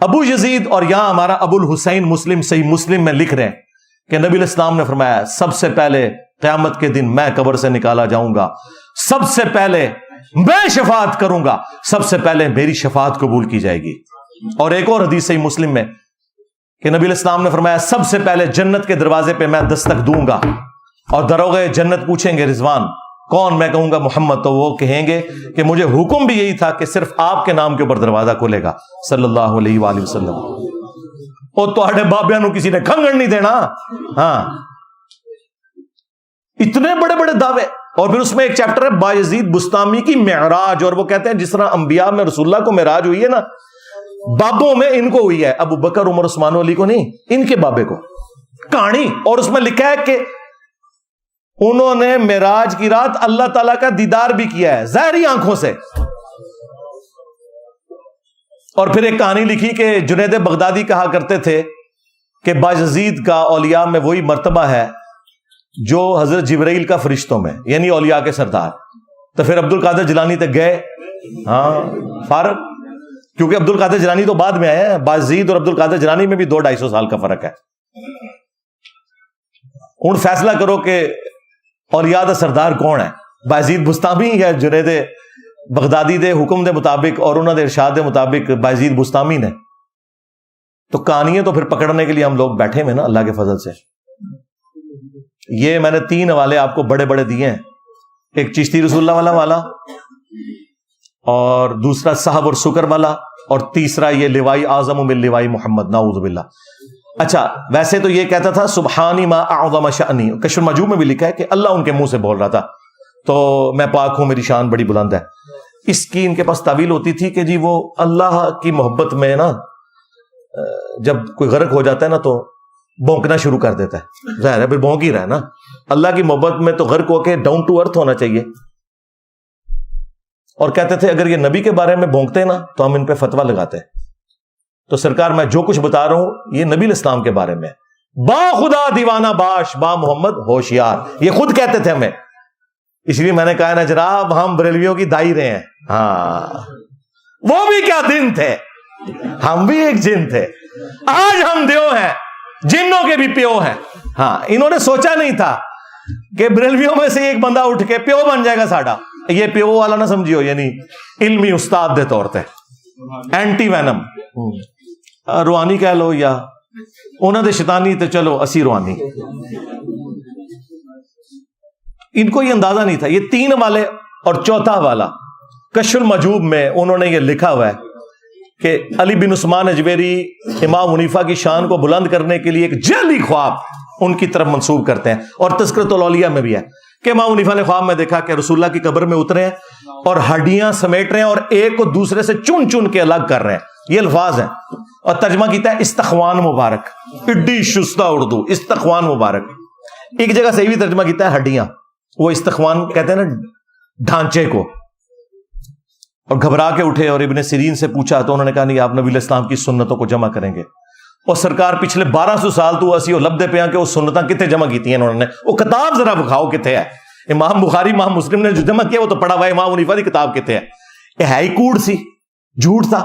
ابو یزید اور یہاں ہمارا ابو الحسین مسلم صحیح مسلم میں لکھ رہے ہیں کہ نبی الاسلام نے فرمایا سب سے پہلے قیامت کے دن میں قبر سے نکالا جاؤں گا, سب سے پہلے میں شفاعت کروں گا, سب سے پہلے میری شفاعت قبول کی جائے گی. اور ایک اور حدیث صحیح مسلم میں کہ نبی علیہ السلام نے فرمایا سب سے پہلے جنت کے دروازے پہ میں دستک دوں گا اور دروغے جنت پوچھیں گے رضوان کون؟ میں کہوں گا محمد، تو وہ کہیں گے کہ مجھے حکم بھی یہی تھا کہ صرف آپ کے نام کے اوپر دروازہ کھلے گا صلی اللہ علیہ وآلہ وسلم۔ اور تو بابیا نو کسی نے کھنگڑ نہیں دینا۔ ہاں، اتنے بڑے بڑے دعوے۔ اور پھر اس میں ایک چیپٹر ہے بایزید بستامی کی معراج، اور وہ کہتے ہیں جس طرح انبیاء میں رسول اللہ کو معراج ہوئی ہے نا، بابوں میں ان کو ہوئی ہے، ابو بکر عمر عثمان علی کو نہیں، ان کے بابے کو کہانی۔ اور اس میں لکھا ہے کہ انہوں نے معراج کی رات اللہ تعالیٰ کا دیدار بھی کیا ہے ظاہری آنکھوں سے۔ اور پھر ایک کہانی لکھی کہ جنید بغدادی کہا کرتے تھے کہ باجزید کا اولیاء میں وہی مرتبہ ہے جو حضرت جبرائیل کا فرشتوں میں، یعنی اولیاء کے سردار۔ تو پھر عبد القادر جیلانی تک گئے، ہاں فارغ، کیونکہ عبد القادر جیلانی تو بعد میں آئے ہیں، باجزید اور عبد القادر جیلانی میں بھی 200-250 سال کا فرق ہے۔ ہوں فیصلہ کرو کہ اولیاء دا سردار کون ہے، باجزید بستامی یا جنید بغدادی دے حکم دے مطابق اور انہوں دے ارشاد دے مطابق باجزید بستامی نے؟ تو کہانیاں تو پھر پکڑنے کے لیے ہم لوگ بیٹھے ہوئے نا اللہ کے فضل سے۔ یہ میں نے 3 حوالے آپ کو بڑے بڑے دیے ہیں، ایک چشتی رسول اللہ والا اور دوسرا صحب اور سکر والا، اور تیسرا یہ لوائی اعظم من لوائی محمد، نعوذ باللہ۔ اچھا، ویسے تو یہ کہتا تھا سبحانی ما اعظم شأنی، کشف المجوب میں بھی لکھا ہے کہ اللہ ان کے منہ سے بول رہا تھا، تو میں پاک ہوں، میری شان بڑی بلند ہے۔ اس کی ان کے پاس تعویل ہوتی تھی کہ جی وہ اللہ کی محبت میں نا جب کوئی غرق ہو جاتا ہے نا تو بونکنا شروع کر دیتا ہے، ظاہر ہے پھر بونک ہی رہا ہے نا۔ اللہ کی محبت میں تو غرق ہو کے ڈاؤن ٹو ارتھ ہونا چاہیے۔ اور کہتے تھے اگر یہ نبی کے بارے میں بونکتے نا تو ہم ان پہ فتویٰ لگاتے۔ تو سرکار میں جو کچھ بتا رہا ہوں یہ نبی الاسلام کے بارے میں، با خدا دیوانہ باش با محمد ہوشیار، یہ خود کہتے تھے ہمیں۔ اس لیے میں نے کہا نا جناب ہم بریلویوں کی دائی رہے ہیں، ہاں وہ بھی کیا دن تھے، ہم بھی ایک جن تھے، آج ہم دیو ہیں، جنوں کے بھی پیو ہیں۔ ہاں، انہوں نے سوچا نہیں تھا کہ بریلویوں میں سے ایک بندہ اٹھ کے پیو بن جائے گا ساڈا۔ یہ پیو والا نہ سمجھیو، یعنی علمی استاد دے طور تے اینٹی وینم روحانی کہہ لو، یا انہوں نے شیطانی تے چلو اسی روحانی۔ ان کو یہ اندازہ نہیں تھا۔ یہ 3 والے اور چوتھا والا کشف المجوب میں انہوں نے یہ لکھا ہوا ہے کہ علی بن عثمان اجویری امام حنیفہ کی شان کو بلند کرنے کے لیے ایک جعلی خواب ان کی طرف منسوب کرتے ہیں، اور تذکرۃ الاولیاء میں بھی ہے کہ امام حنیفہ نے خواب میں دیکھا کہ رسول اللہ کی قبر میں اترے ہیں اور ہڈیاں سمیٹ رہے ہیں اور ایک کو دوسرے سے چن چن کے الگ کر رہے ہیں۔ یہ الفاظ ہیں، اور ترجمہ کیتا ہے استخوان مبارک، اڈی شستہ اردو، استخوان مبارک۔ ایک جگہ صحیح بھی ترجمہ کیتا ہے ہڈیاں، وہ استخوان کہتے ہیں نا ڈھانچے کو۔ اور گھبرا کے اٹھے اور ابن سیرین سے پوچھا تو انہوں نے کہا نہیں، آپ نبی علیہ السلام کی سنتوں کو جمع کریں گے۔ اور سرکار پچھلے 1200 سال تو اسی لبدے پہ کہ وہ سنتاں کتنے جمع کی ہیں انہوں نے، وہ کتاب ذرا بکھاؤ کتنے ہے۔ امام بخاری امام مسلم نے جو جمع کیا وہ تو پڑھا ہوا ہے، امام حنیفہ کی کتاب کتنے ہے؟ یہ ہے ہی کوڑ سی، جھوٹ تھا۔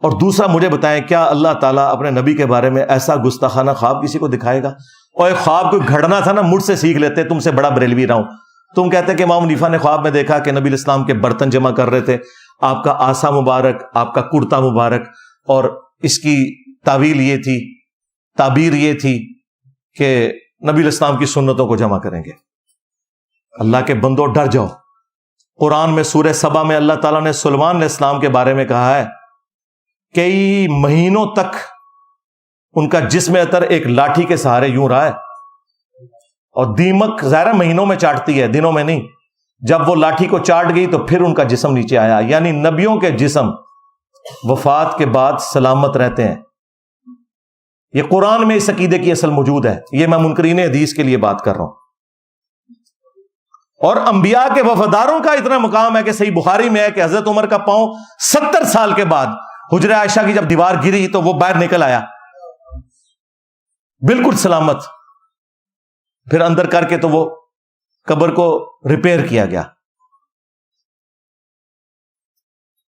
اور دوسرا مجھے بتائیں کیا اللہ تعالیٰ اپنے نبی کے بارے میں ایسا گستاخانہ خواب کسی کو دکھائے گا؟ اور ایک خواب کوئی گھڑنا تھا نا، مجھ سے سیکھ لیتے، تم سے بڑا بریلوی رہا ہوں۔ تم کہتے کہ امام حنیفہ نے خواب میں دیکھا کہ نبی الاسلام کے برتن جمع کر رہے تھے، آپ کا آسا مبارک، آپ کا کرتا مبارک، اور اس کی تعویل یہ تھی، تعبیر یہ تھی کہ نبی الاسلام کی سنتوں کو جمع کریں گے۔ اللہ کے بندوں ڈر جاؤ۔ قرآن میں سورہ سبا میں اللہ تعالیٰ نے سلیمان علیہ السلام کے بارے میں کہا ہے کئی مہینوں تک ان کا جسم اطر ایک لاٹھی کے سہارے یوں رہا ہے، اور دیمک ظاہر مہینوں میں چاٹتی ہے، دنوں میں نہیں۔ جب وہ لاٹھی کو چاٹ گئی تو پھر ان کا جسم نیچے آیا، یعنی نبیوں کے جسم وفات کے بعد سلامت رہتے ہیں۔ یہ قرآن میں اس عقیدے کی اصل موجود ہے، یہ میں منکرین حدیث کے لیے بات کر رہا ہوں۔ اور انبیاء کے وفاداروں کا اتنا مقام ہے کہ صحیح بخاری میں ہے کہ حضرت عمر کا پاؤں 70 سال کے بعد حجرہ عائشہ کی جب دیوار گری تو وہ باہر نکل آیا بالکل سلامت، پھر اندر کر کے تو وہ قبر کو ریپیئر کیا گیا۔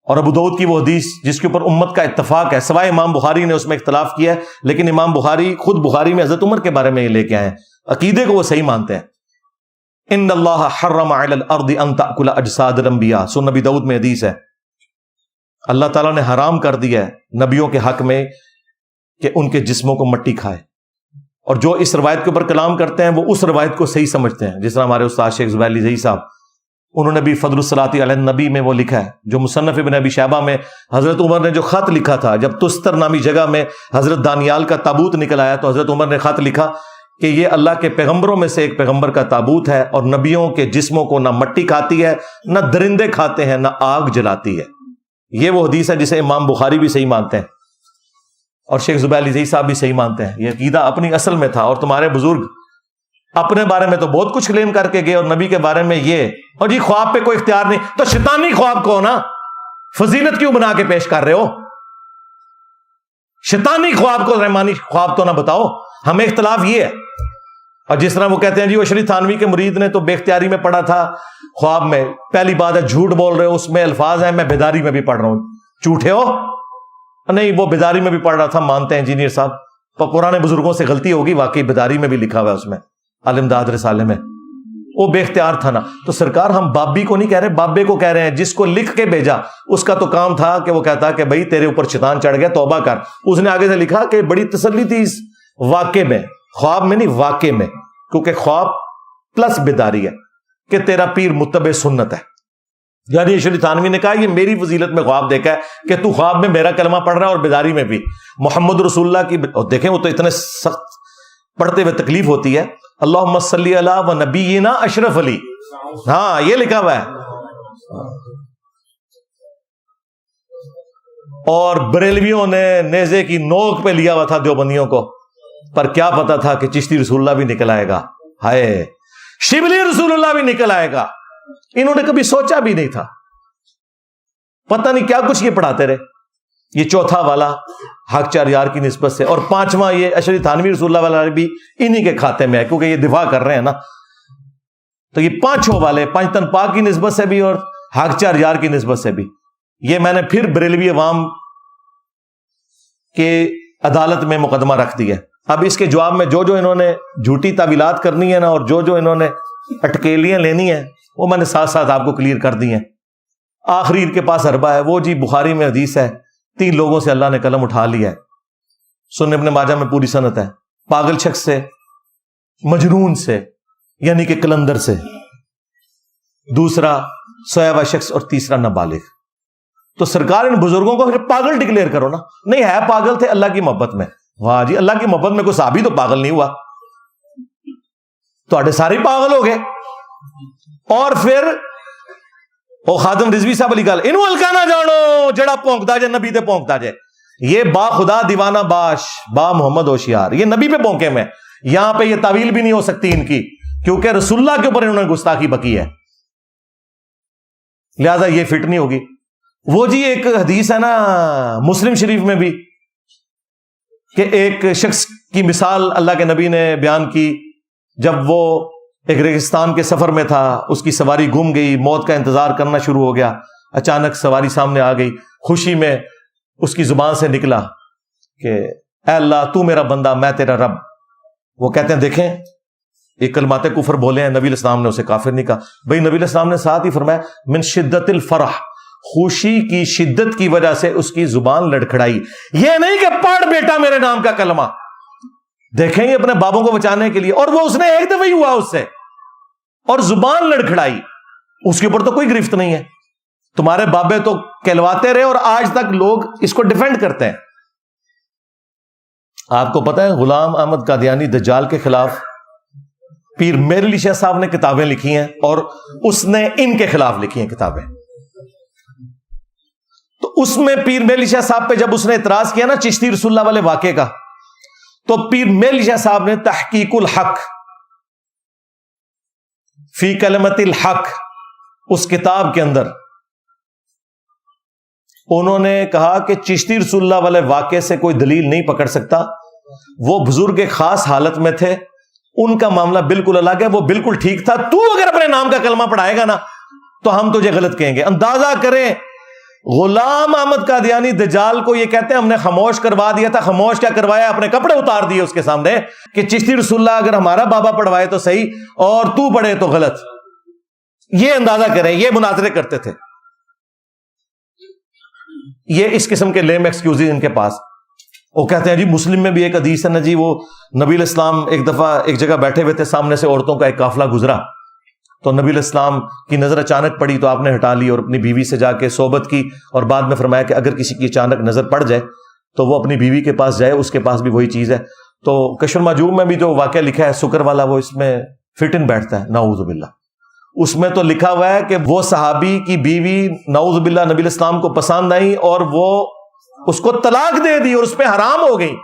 اور ابو داؤد کی وہ حدیث جس کے اوپر امت کا اتفاق ہے، سوائے امام بخاری نے اس میں اختلاف کیا ہے، لیکن امام بخاری خود بخاری میں حضرت عمر کے بارے میں یہ لے کے آئے ہیں، عقیدے کو وہ صحیح مانتے ہیں۔ ان اللہ حرم علی الارض ان تأکل اجساد الانبیاء، سن نبی داؤد میں حدیث ہے، اللہ تعالیٰ نے حرام کر دیا ہے نبیوں کے حق میں کہ ان کے جسموں کو مٹی کھائے. اور جو اس روایت کے اوپر کلام کرتے ہیں وہ اس روایت کو صحیح سمجھتے ہیں، جس طرح ہمارے استاد شیخ زبیر علی زئی صاحب، انہوں نے بھی فضل الصلاۃ علی النبی میں وہ لکھا ہے، جو مصنف ابن ابی شیبہ میں حضرت عمر نے جو خط لکھا تھا، جب تستر نامی جگہ میں حضرت دانیال کا تابوت نکل آیا تو حضرت عمر نے خط لکھا کہ یہ اللہ کے پیغمبروں میں سے ایک پیغمبر کا تابوت ہے، اور نبیوں کے جسموں کو نہ مٹی کھاتی ہے، نہ درندے کھاتے ہیں، نہ آگ جلاتی ہے. یہ وہ حدیث ہے جسے امام بخاری بھی صحیح مانتے ہیں اور شیخ زبیر علی زئی صاحب بھی صحیح مانتے ہیں. یہ عقیدہ اپنی اصل میں تھا. اور تمہارے بزرگ اپنے بارے میں تو بہت کچھ کلیم کر کے گئے، اور نبی کے بارے میں یہ، اور جی خواب پہ کوئی اختیار نہیں، تو شیطانی خواب کو نا فضیلت کیوں بنا کے پیش کر رہے ہو؟ شیطانی خواب کو رحمانی خواب تو نہ بتاؤ. ہمیں اختلاف یہ ہے. اور جس طرح وہ کہتے ہیں جی وہ شریف تھانوی کے مرید نے تو بے اختیاری میں پڑھا تھا خواب میں، پہلی بات ہے جھوٹ بول رہے ہو، اس میں الفاظ ہیں میں بیداری میں بھی پڑھ رہا ہوں. جھوٹے ہو؟ نہیں، وہ بیداری میں بھی پڑھ رہا تھا، مانتے ہیں انجینئر صاحب، پرانے بزرگوں سے غلطی ہوگی، واقعی بیداری میں بھی لکھا ہوا ہے اس میں، علمداد رسالے میں. وہ بے اختیار تھا نا. تو سرکار ہم بابی کو نہیں کہہ رہے، بابے کو کہہ رہے ہیں جس کو لکھ کے بھیجا. اس کا تو کام تھا کہ وہ کہتا کہ بھائی تیرے اوپر شیطان چڑھ گیا، توبہ کر. اس نے آگے سے لکھا کہ بڑی تسلی تھی اس واقعے میں، خواب میں نہیں، واقعے میں، کیونکہ خواب پلس بیداری ہے کہ تیرا پیر متبع سنت ہے. یعنی شریف تھانوی نے کہا یہ میری فضیلت میں خواب دیکھا ہے کہ تو خواب میں میرا کلمہ پڑھ رہا ہے اور بیداری میں بھی محمد رسول اللہ کی. اور دیکھیں وہ تو اتنے سخت پڑھتے ہوئے تکلیف ہوتی ہے. اللہم صلی علی و نبینا اشرف علی، ہاں یہ لکھا ہوا ہے. اور بریلویوں نے نیزے کی نوک پہ لیا ہوا تھا دیوبندیوں کو، پر کیا پتا تھا کہ چشتی رسول اللہ بھی نکل آئے گا، ہائے شبلی رسول اللہ بھی نکل آئے گا. انہوں نے کبھی سوچا بھی نہیں تھا. پتہ نہیں کیا کچھ یہ پڑھاتے رہے. یہ چوتھا والا حق چار یار کی نسبت سے، اور پانچواں یہ اشری تھانوی رسول اللہ والا بھی انہی کے کھاتے میں ہے، کیونکہ یہ دفاع کر رہے ہیں نا. تو یہ پانچوں والے پنجتن پاک کی نسبت سے بھی اور حق چار یار کی نسبت سے بھی. یہ میں نے پھر بریلوی عوام کے عدالت میں مقدمہ رکھ دیا. اب اس کے جواب میں جو انہوں نے جھوٹی تعویلات کرنی ہے نا، اور جو انہوں نے اٹکیلیاں لینی ہیں، وہ میں نے ساتھ ساتھ آپ کو کلیئر کر دی ہیں. آخری ان کے پاس حربہ ہے، وہ جی بخاری میں حدیث ہے 3 لوگوں سے اللہ نے قلم اٹھا لیا ہے. سنن ابن ماجہ میں پوری سند ہے. پاگل شخص سے، مجنون سے یعنی کہ کلندر سے، دوسرا سویا ہوا شخص، اور تیسرا نابالغ. تو سرکار ان بزرگوں کو پھر پاگل ڈکلیئر کرو نا. نہیں ہے پاگل تھے اللہ کی محبت میں. واہ جی، اللہ کی محبت میں کوئی صحابی تو پاگل نہیں ہوا، تو سارے پاگل ہو گئے. اور پھر وہ خادم رضوی صاحب علی گل انہوں ہلکا نہ جانو جڑا پونکتا جائے نبی تے پونکتا جائے. یہ با خدا دیوانہ باش با محمد ہوشیار، یہ نبی پہ پونکے میں. یہاں پہ یہ تعویل بھی نہیں ہو سکتی ان کی، کیونکہ رسول اللہ کے اوپر انہوں نے گستاخی بکی ہے، لہذا یہ فٹ نہیں ہوگی. وہ جی ایک حدیث ہے نا مسلم شریف میں بھی کہ ایک شخص کی مثال اللہ کے نبی نے بیان کی. جب وہ ایک ریگستان کے سفر میں تھا، اس کی سواری گم گئی، موت کا انتظار کرنا شروع ہو گیا. اچانک سواری سامنے آ گئی. خوشی میں اس کی زبان سے نکلا کہ اے اللہ تو میرا بندہ میں تیرا رب. وہ کہتے ہیں دیکھیں ایک کلمات کفر بولے ہیں، نبی علیہ السلام نے اسے کافر نہیں کہا. بھائی نبی علیہ السلام نے ساتھ ہی فرمایا من شدت الفرح، خوشی کی شدت کی وجہ سے اس کی زبان لڑکھڑائی. یہ نہیں کہ پڑھ بیٹا میرے نام کا کلمہ. دیکھیں گے اپنے بابوں کو بچانے کے لیے، اور وہ اس نے ایک دفعہ ہی ہوا اس سے، اور زبان لڑکھڑائی. اس کے اوپر تو کوئی گرفت نہیں ہے. تمہارے بابے تو کہلواتے رہے اور آج تک لوگ اس کو ڈیفینڈ کرتے ہیں. آپ کو پتا ہے غلام احمد قادیانی دجال کے خلاف پیر میر علی شاہ صاحب نے کتابیں لکھی ہیں، اور اس نے ان کے خلاف لکھی ہیں کتابیں. تو اس میں پیر میر علی شاہ صاحب پہ جب اس نے اعتراض کیا نا چشتی رسول اللہ والے واقعے کا، تو پیر میر علی شاہ صاحب نے تحقیق الحق فی کلمت الحق اس کتاب کے اندر انہوں نے کہا کہ چشتی رسول اللہ والے واقعے سے کوئی دلیل نہیں پکڑ سکتا. وہ بزرگ ایک خاص حالت میں تھے، ان کا معاملہ بالکل الگ ہے، وہ بالکل ٹھیک تھا. تو اگر اپنے نام کا کلمہ پڑھائے گا نا تو ہم تجھے غلط کہیں گے. اندازہ کریں غلام احمد قادیانی دجال کو یہ کہتے ہیں ہم نے خاموش کروا دیا تھا. خاموش کیا کروایا؟ اپنے کپڑے اتار دیے اس کے سامنے کہ چشتی رسول اللہ اگر ہمارا بابا پڑھوائے تو صحیح اور تو پڑھے تو غلط. یہ اندازہ کریں، یہ مناظرے کرتے تھے. یہ اس قسم کے لیم ایکسکیوزز ان کے پاس. وہ کہتے ہیں جی مسلم میں بھی ایک حدیث ہے نا جی، وہ نبی علیہ السلام ایک دفعہ ایک جگہ بیٹھے ہوئے تھے، سامنے سے عورتوں کا ایک قافلہ گزرا، تو نبی علیہ السلام کی نظر اچانک پڑی تو آپ نے ہٹا لی اور اپنی بیوی سے جا کے صحبت کی، اور بعد میں فرمایا کہ اگر کسی کی اچانک نظر پڑ جائے تو وہ اپنی بیوی کے پاس جائے، اس کے پاس بھی وہی چیز ہے۔ تو کشف المحجوب میں بھی جو واقعہ لکھا ہے سکر والا، وہ اس میں فٹ ان بیٹھتا ہے، نعوذ باللہ۔ اس میں تو لکھا ہوا ہے کہ وہ صحابی کی بیوی نعوذ باللہ نبی علیہ السلام کو پسند آئی اور وہ اس کو طلاق دے دی اور اس پہ حرام ہو گئی۔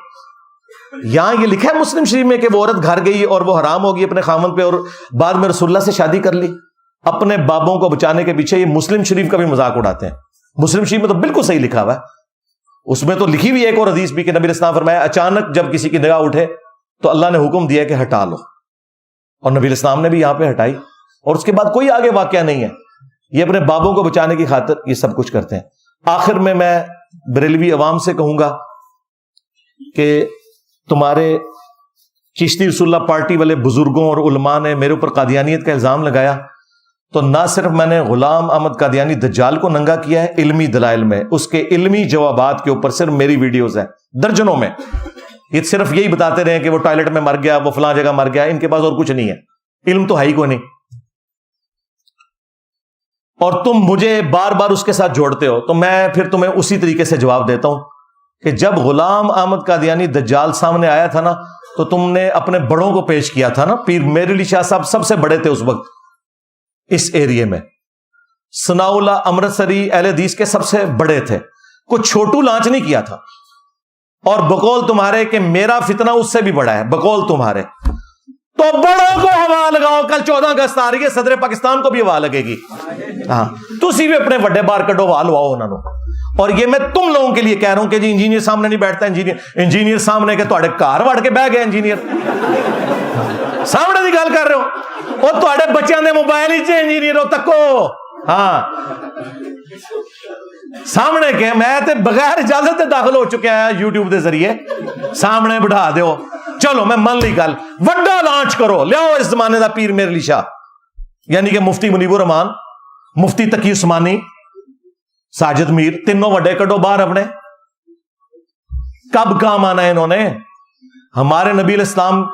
یہاں یہ لکھا ہے مسلم شریف میں کہ وہ عورت گھر گئی اور وہ حرام ہوگی اپنے خامن پہ، اور بعد میں رسول اللہ سے شادی کر لی اپنے بابوں کو بچانے کے پیچھے۔ یہ مسلم شریف کا بھی مذاق اڑاتے ہیں، مسلم شریف میں تو بالکل صحیح لکھا ہوا ہے۔ اس میں تو لکھی ہوئی ایک اور حدیث بھی کہ نبی علیہ السلام فرمایا اچانک جب کسی کی نگاہ اٹھے تو اللہ نے حکم دیا کہ ہٹا لو، اور نبی علیہ السلام نے بھی یہاں پہ ہٹائی، اور اس کے بعد کوئی آگے واقعہ نہیں ہے۔ یہ اپنے بابوں کو بچانے کی خاطر یہ سب کچھ کرتے ہیں۔ آخر میں بریلوی عوام سے کہوں گا کہ تمہارے چشتی رسول اللہ پارٹی والے بزرگوں اور علماء نے میرے اوپر قادیانیت کا الزام لگایا، تو نہ صرف میں نے غلام احمد قادیانی دجال کو ننگا کیا ہے علمی دلائل میں، اس کے علمی جوابات کے اوپر صرف میری ویڈیوز ہیں درجنوں میں۔ یہ صرف یہی بتاتے رہے کہ وہ ٹوائلٹ میں مر گیا، وہ فلاں جگہ مر گیا، ان کے پاس اور کچھ نہیں ہے، علم تو ہے ہی کوئی نہیں۔ اور تم مجھے بار بار اس کے ساتھ جوڑتے ہو، تو میں پھر تمہیں اسی طریقے سے جواب دیتا ہوں کہ جب غلام احمد قادیانی دجال سامنے آیا تھا نا، تو تم نے اپنے بڑوں کو پیش کیا تھا نا، پیر میر علی شاہ صاحب سب سے بڑے تھے اس وقت اس ایریے میں، ثناء اللہ امرتسری اہل حدیث کے سب سے بڑے تھے، کچھ چھوٹو لانچ نہیں کیا تھا، اور بقول تمہارے کہ میرا فتنہ اس سے بھی بڑا ہے، بقول تمہارے، تو بڑوں کو ہوا لگاؤ، کل 14 اگست آ رہی ہے، صدر پاکستان کو بھی ہوا لگے گی، ہاں تسی بھی اپنے بڑے بار کڈو ہوا لواؤ انہوں نے۔ اور یہ میں تم لوگوں کے لیے کہہ رہا ہوں کہ جی انجینئر سامنے نہیں بیٹھتا، انجینئر سامنے کے تواڈے گھر وڑ کے بہ گئے، انجینئر سامنے دی گل کر رہے ہو، اور تواڈے بچیاں دے موبائل وچ انجینئر ہو تکو، ہاں سامنے کے میں تے بغیر اجازت داخل ہو چکے ہیں یوٹیوب دے ذریعے، سامنے بٹھا دیو، چلو میں من لی گل، وڈا لانچ کرو، لیاؤ اس زمانے دا پیر میر علی شاہ، یعنی کہ مفتی منیب الرحمان، مفتی تقی عثمانی، ساجد میر، تینوں وڈے کڈو باہر اپنے۔ کب کام آنا ہے انہوں نے؟ ہمارے نبی علیہ السلام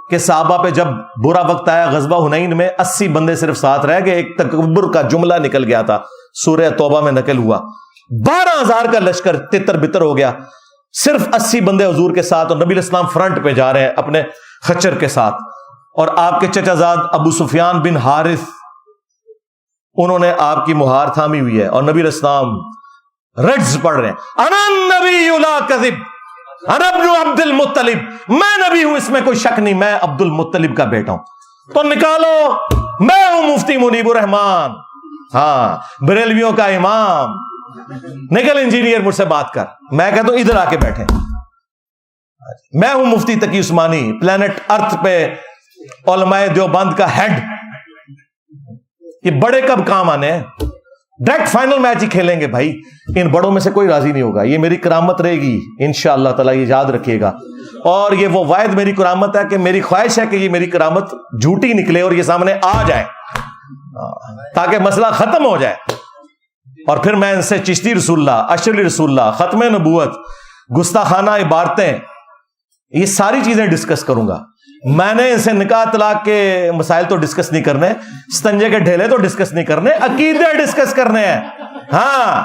کے صحابہ پہ جب برا وقت آیا غزوہ حنین میں 80 بندے صرف ساتھ رہ گئے، ایک تکبر کا جملہ نکل گیا تھا، سورہ توبہ میں نقل ہوا، 12,000 کا لشکر تتر بتر ہو گیا، صرف 80 بندے حضور کے ساتھ، اور نبی علیہ السلام فرنٹ پہ جا رہے ہیں اپنے خچر کے ساتھ، اور آپ کے چچا زاد ابو سفیان بن حارث انہوں نے آپ کی مہار تھامی ہوئی ہے، اور نبی علیہ السلام رجز پڑھ رہے ہیں، انا النبی لا کذب انا ابن عبد المطلب، میں نبی ہوں اس میں کوئی شک نہیں، میں عبد المطلب کا بیٹا ہوں، تو نکالو میں ہوں مفتی منیب الرحمان، ہاں بریلویوں کا امام، نکل انجینئر مجھ سے بات کر، میں کہتا ہوں ادھر آ کے بیٹھے، میں ہوں مفتی تقی عثمانی، پلانٹ ارتھ پہ علماء دیوبند کا ہیڈ، یہ بڑے کب کام آنے ہیں؟ ڈائریکٹ فائنل میچ ہی کھیلیں گے بھائی، ان بڑوں میں سے کوئی راضی نہیں ہوگا، یہ میری کرامت رہے گی انشاءاللہ تعالیٰ، یہ یاد رکھیے گا، اور یہ وہ واحد میری کرامت ہے کہ میری خواہش ہے کہ یہ میری کرامت جھوٹی نکلے اور یہ سامنے آ جائے تاکہ مسئلہ ختم ہو جائے، اور پھر میں ان سے چشتی رسول اللہ، اشرلی رسول اللہ، ختم نبوت، گستاخانہ عبارتیں، یہ ساری چیزیں ڈسکس کروں گا۔ میں نے ان سے نکاح طلاق کے مسائل تو ڈسکس نہیں کرنے، ستنجے کے ڈھیلے تو ڈسکس نہیں کرنے، عقیدے ڈسکس کرنے ہیں، ہاں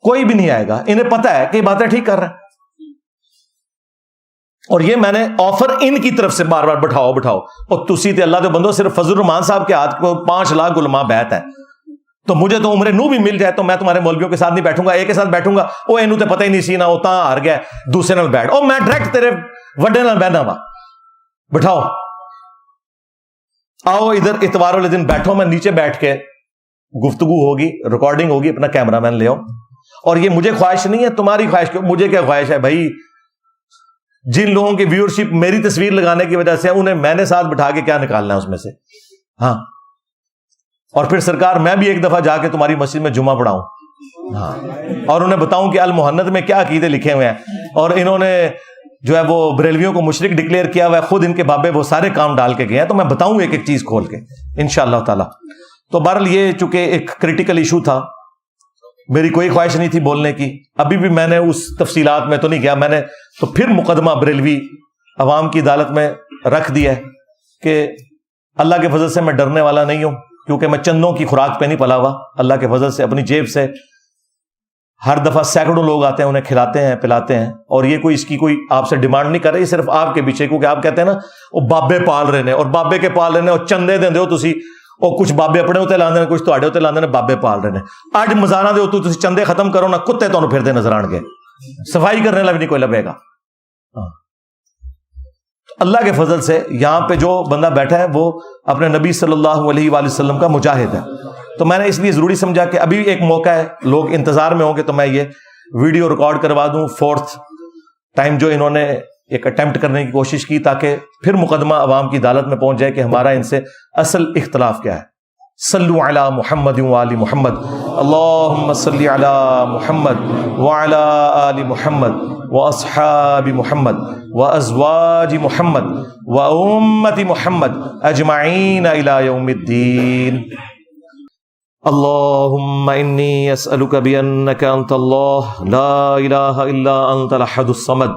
کوئی بھی نہیں آئے گا، انہیں پتا ہے کہ یہ باتیں ٹھیک کر رہے ہیں، اور یہ میں نے آفر ان کی طرف سے بار بار بٹھاؤ، اور تسی تے اللہ دے بندو، صرف فضل الرحمان صاحب کے ہاتھ کو 5 لاکھ علماء بیعت ہے، تو مجھے تو عمر نو بھی مل جائے تو میں تمہارے مولویوں کے ساتھ نہیں بیٹھوں گا، ایک کے ساتھ بیٹھوں گا، وہ اینو تے پتہ ہی نہیں سی نا، وہ تاں ہار گیا دوسرے نال بیٹھ، او میں ڈائریکٹ تیرے وڈے نال بہنا وا، بٹھاؤ، آؤ ادھر اتوار والے دن بیٹھو، میں نیچے بیٹھ کے گفتگو ہوگی، ریکارڈنگ ہوگی، اپنا کیمرہ مین لے آؤ، اور یہ مجھے خواہش نہیں ہے، تمہاری خواہش، مجھے کیا خواہش ہے بھائی، جن لوگوں کی ویورشپ میری تصویر لگانے کی وجہ سے انہیں میں نے ساتھ بٹھا کے کیا نکالنا ہے اس میں سے، ہاں، اور پھر سرکار میں بھی ایک دفعہ جا کے تمہاری مسجد میں جمعہ پڑھاؤں، ہاں، اور انہیں بتاؤں کہ المحنت میں کیا عقیدے لکھے ہوئے ہیں، اور انہوں نے جو ہے وہ بریلویوں کو مشرک ڈکلیئر کیا ہوا ہے، خود ان کے بابے وہ سارے کام ڈال کے گئے ہیں، تو میں بتاؤں ایک ایک چیز کھول کے انشاءاللہ تعالی۔ تو بہرحال یہ چونکہ ایک کریٹیکل ایشو تھا، میری کوئی خواہش نہیں تھی بولنے کی، ابھی بھی میں نے اس تفصیلات میں تو نہیں گیا، میں نے تو پھر مقدمہ بریلوی عوام کی عدالت میں رکھ دیا ہے کہ اللہ کے فضل سے میں ڈرنے والا نہیں ہوں، کیونکہ میں چندوں کی خوراک پہ نہیں پلا ہوا، اللہ کے فضل سے اپنی جیب سے ہر دفعہ سینکڑوں لوگ آتے ہیں، انہیں کھلاتے ہیں پلاتے ہیں، اور یہ کوئی اس کی کوئی آپ سے ڈیمانڈ نہیں کر رہی، صرف آپ کے پیچھے، کیونکہ آپ کہتے ہیں نا وہ بابے پال رہے ہیں، اور بابے کے پال رہے ہیں اور چندے دیں ہو تسی، اور کچھ بابے اپنے ہوتے لاندے ہیں، کچھ تواڈے ہوتے لاندے ہیں، بابے پال رہے ہیں۔ اج مزاراں دے ہو تسی چندے ختم کرو نا، کتے تانوں پھردے نظر آن گے، صفائی کرنے والا بھی نہیں کوئی لبے گا۔ اللہ کے فضل سے یہاں پہ جو بندہ بیٹھا ہے وہ اپنے نبی صلی اللہ علیہ وآلہ وسلم کا مجاہد ہے، تو میں نے اس لیے ضروری سمجھا کہ ابھی ایک موقع ہے، لوگ انتظار میں ہوں گے، تو میں یہ ویڈیو ریکارڈ کروا دوں، فورتھ ٹائم جو انہوں نے ایک اٹیمپٹ کرنے کی کوشش کی، تاکہ پھر مقدمہ عوام کی عدالت میں پہنچ جائے کہ ہمارا ان سے اصل اختلاف کیا ہے۔ صلو علی محمد وآل محمد، اللہم صلی علی محمد وعلی آل محمد واصحاب محمد وازواج محمد وامت محمد اجمعین الی یوم الدین۔ اللهم إني أسألك بأنك أنت الله لا إله إلا أنت الأحد الصمد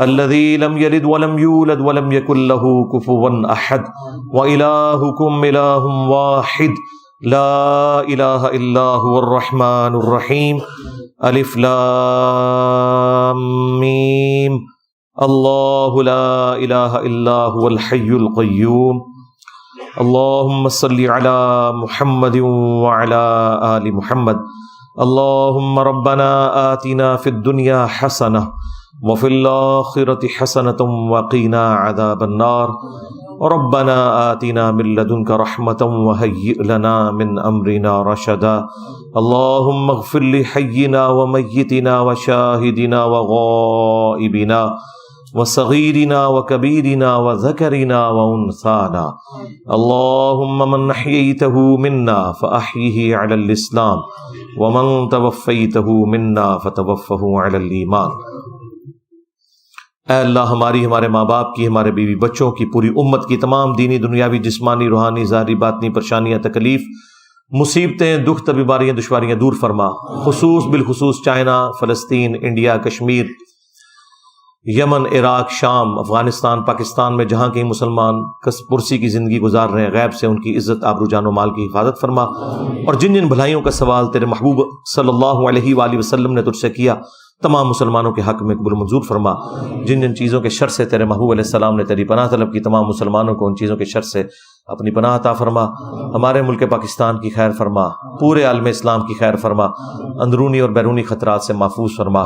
الذي لم يلد ولم يولد ولم يكن له كفوا أحد وإلهكم إله واحد لا إله إلا هو الرحمن الرحيم ألف لام ميم الله لا إله إلا هو الحي القيوم اللهم صل على محمد وعلى آل محمد اللهم ربنا آتنا في الدنيا حسنة وفي الآخرة حسنة وقنا عذاب النار ربنا آتنا من لدنك رحمة وهيئ لنا من أمرنا رشدا اللهم اغفر لحينا وميتنا وشاهدنا وغائبنا وصغيرنا وكبيرنا وذكرنا وأنثانا اللهم من أحييته منا فأحيه على الإسلام ومن توفيته منا فتوفه على الإيمان۔ اے اللہ ہماری، ہمارے ماں باپ کی، ہمارے بیوی بچوں کی، پوری امت کی تمام دینی، دنیاوی، جسمانی، روحانی، ظاہری، باطنی پریشانیاں، تکلیف، مصیبتیں، دکھ، بیماریاں، دشواریاں دور فرما، بالخصوص چائنا، فلسطین، انڈیا، کشمیر، یمن، عراق، شام، افغانستان، پاکستان میں جہاں کہیں مسلمان پرسی کی زندگی گزار رہے ہیں، غیب سے ان کی عزت، آبرو، جان و مال کی حفاظت فرما، اور جن جن بھلائیوں کا سوال تیرے محبوب صلی اللہ علیہ وآلہ وسلم نے تجھ سے کیا، تمام مسلمانوں کے حق میں قبول منظور فرما۔ جن جن چیزوں کے شر سے تیرے محبوب علیہ السلام نے تیری پناہ طلب کی، تمام مسلمانوں کو ان چیزوں کے شر سے اپنی پناہ عطا فرما۔ ہمارے ملک پاکستان کی خیر فرما، پورے عالم اسلام کی خیر فرما، اندرونی اور بیرونی خطرات سے محفوظ فرما۔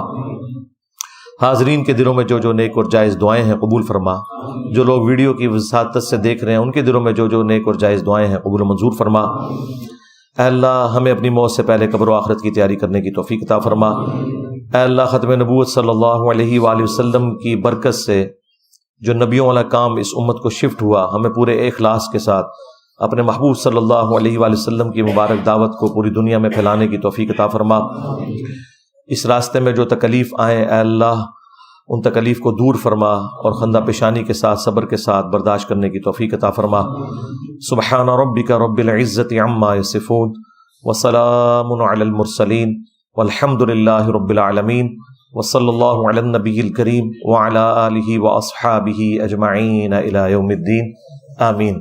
حاضرین کے دلوں میں جو جو نیک اور جائز دعائیں ہیں قبول فرما، جو لوگ ویڈیو کی وساطت سے دیکھ رہے ہیں ان کے دلوں میں جو جو نیک اور جائز دعائیں ہیں قبول منظور فرما۔ اے اللہ ہمیں اپنی موت سے پہلے قبر و آخرت کی تیاری کرنے کی توفیق عطا فرما۔ اے اللہ ختم نبوت صلی اللہ علیہ وآلہ وسلم کی برکت سے جو نبیوں والا کام اس امت کو شفٹ ہوا، ہمیں پورے اخلاص کے ساتھ اپنے محبوب صلی اللہ علیہ وآلہ وسلم کی مبارک دعوت کو پوری دنیا میں پھیلانے کی توفیق عطا فرما۔ اس راستے میں جو تکلیف آئیں اے اللہ ان تکلیف کو دور فرما، اور خندہ پیشانی کے ساتھ، صبر کے ساتھ برداشت کرنے کی توفیق عطا فرما۔ سبحان ربک رب العزت عما یصفون وسلام علی المرسلین والحمد للہ رب العالمین وصلی اللہ علی النبی الکریم وعلی آلہ واصحابہ اجمعین الی یوم الدین، آمین۔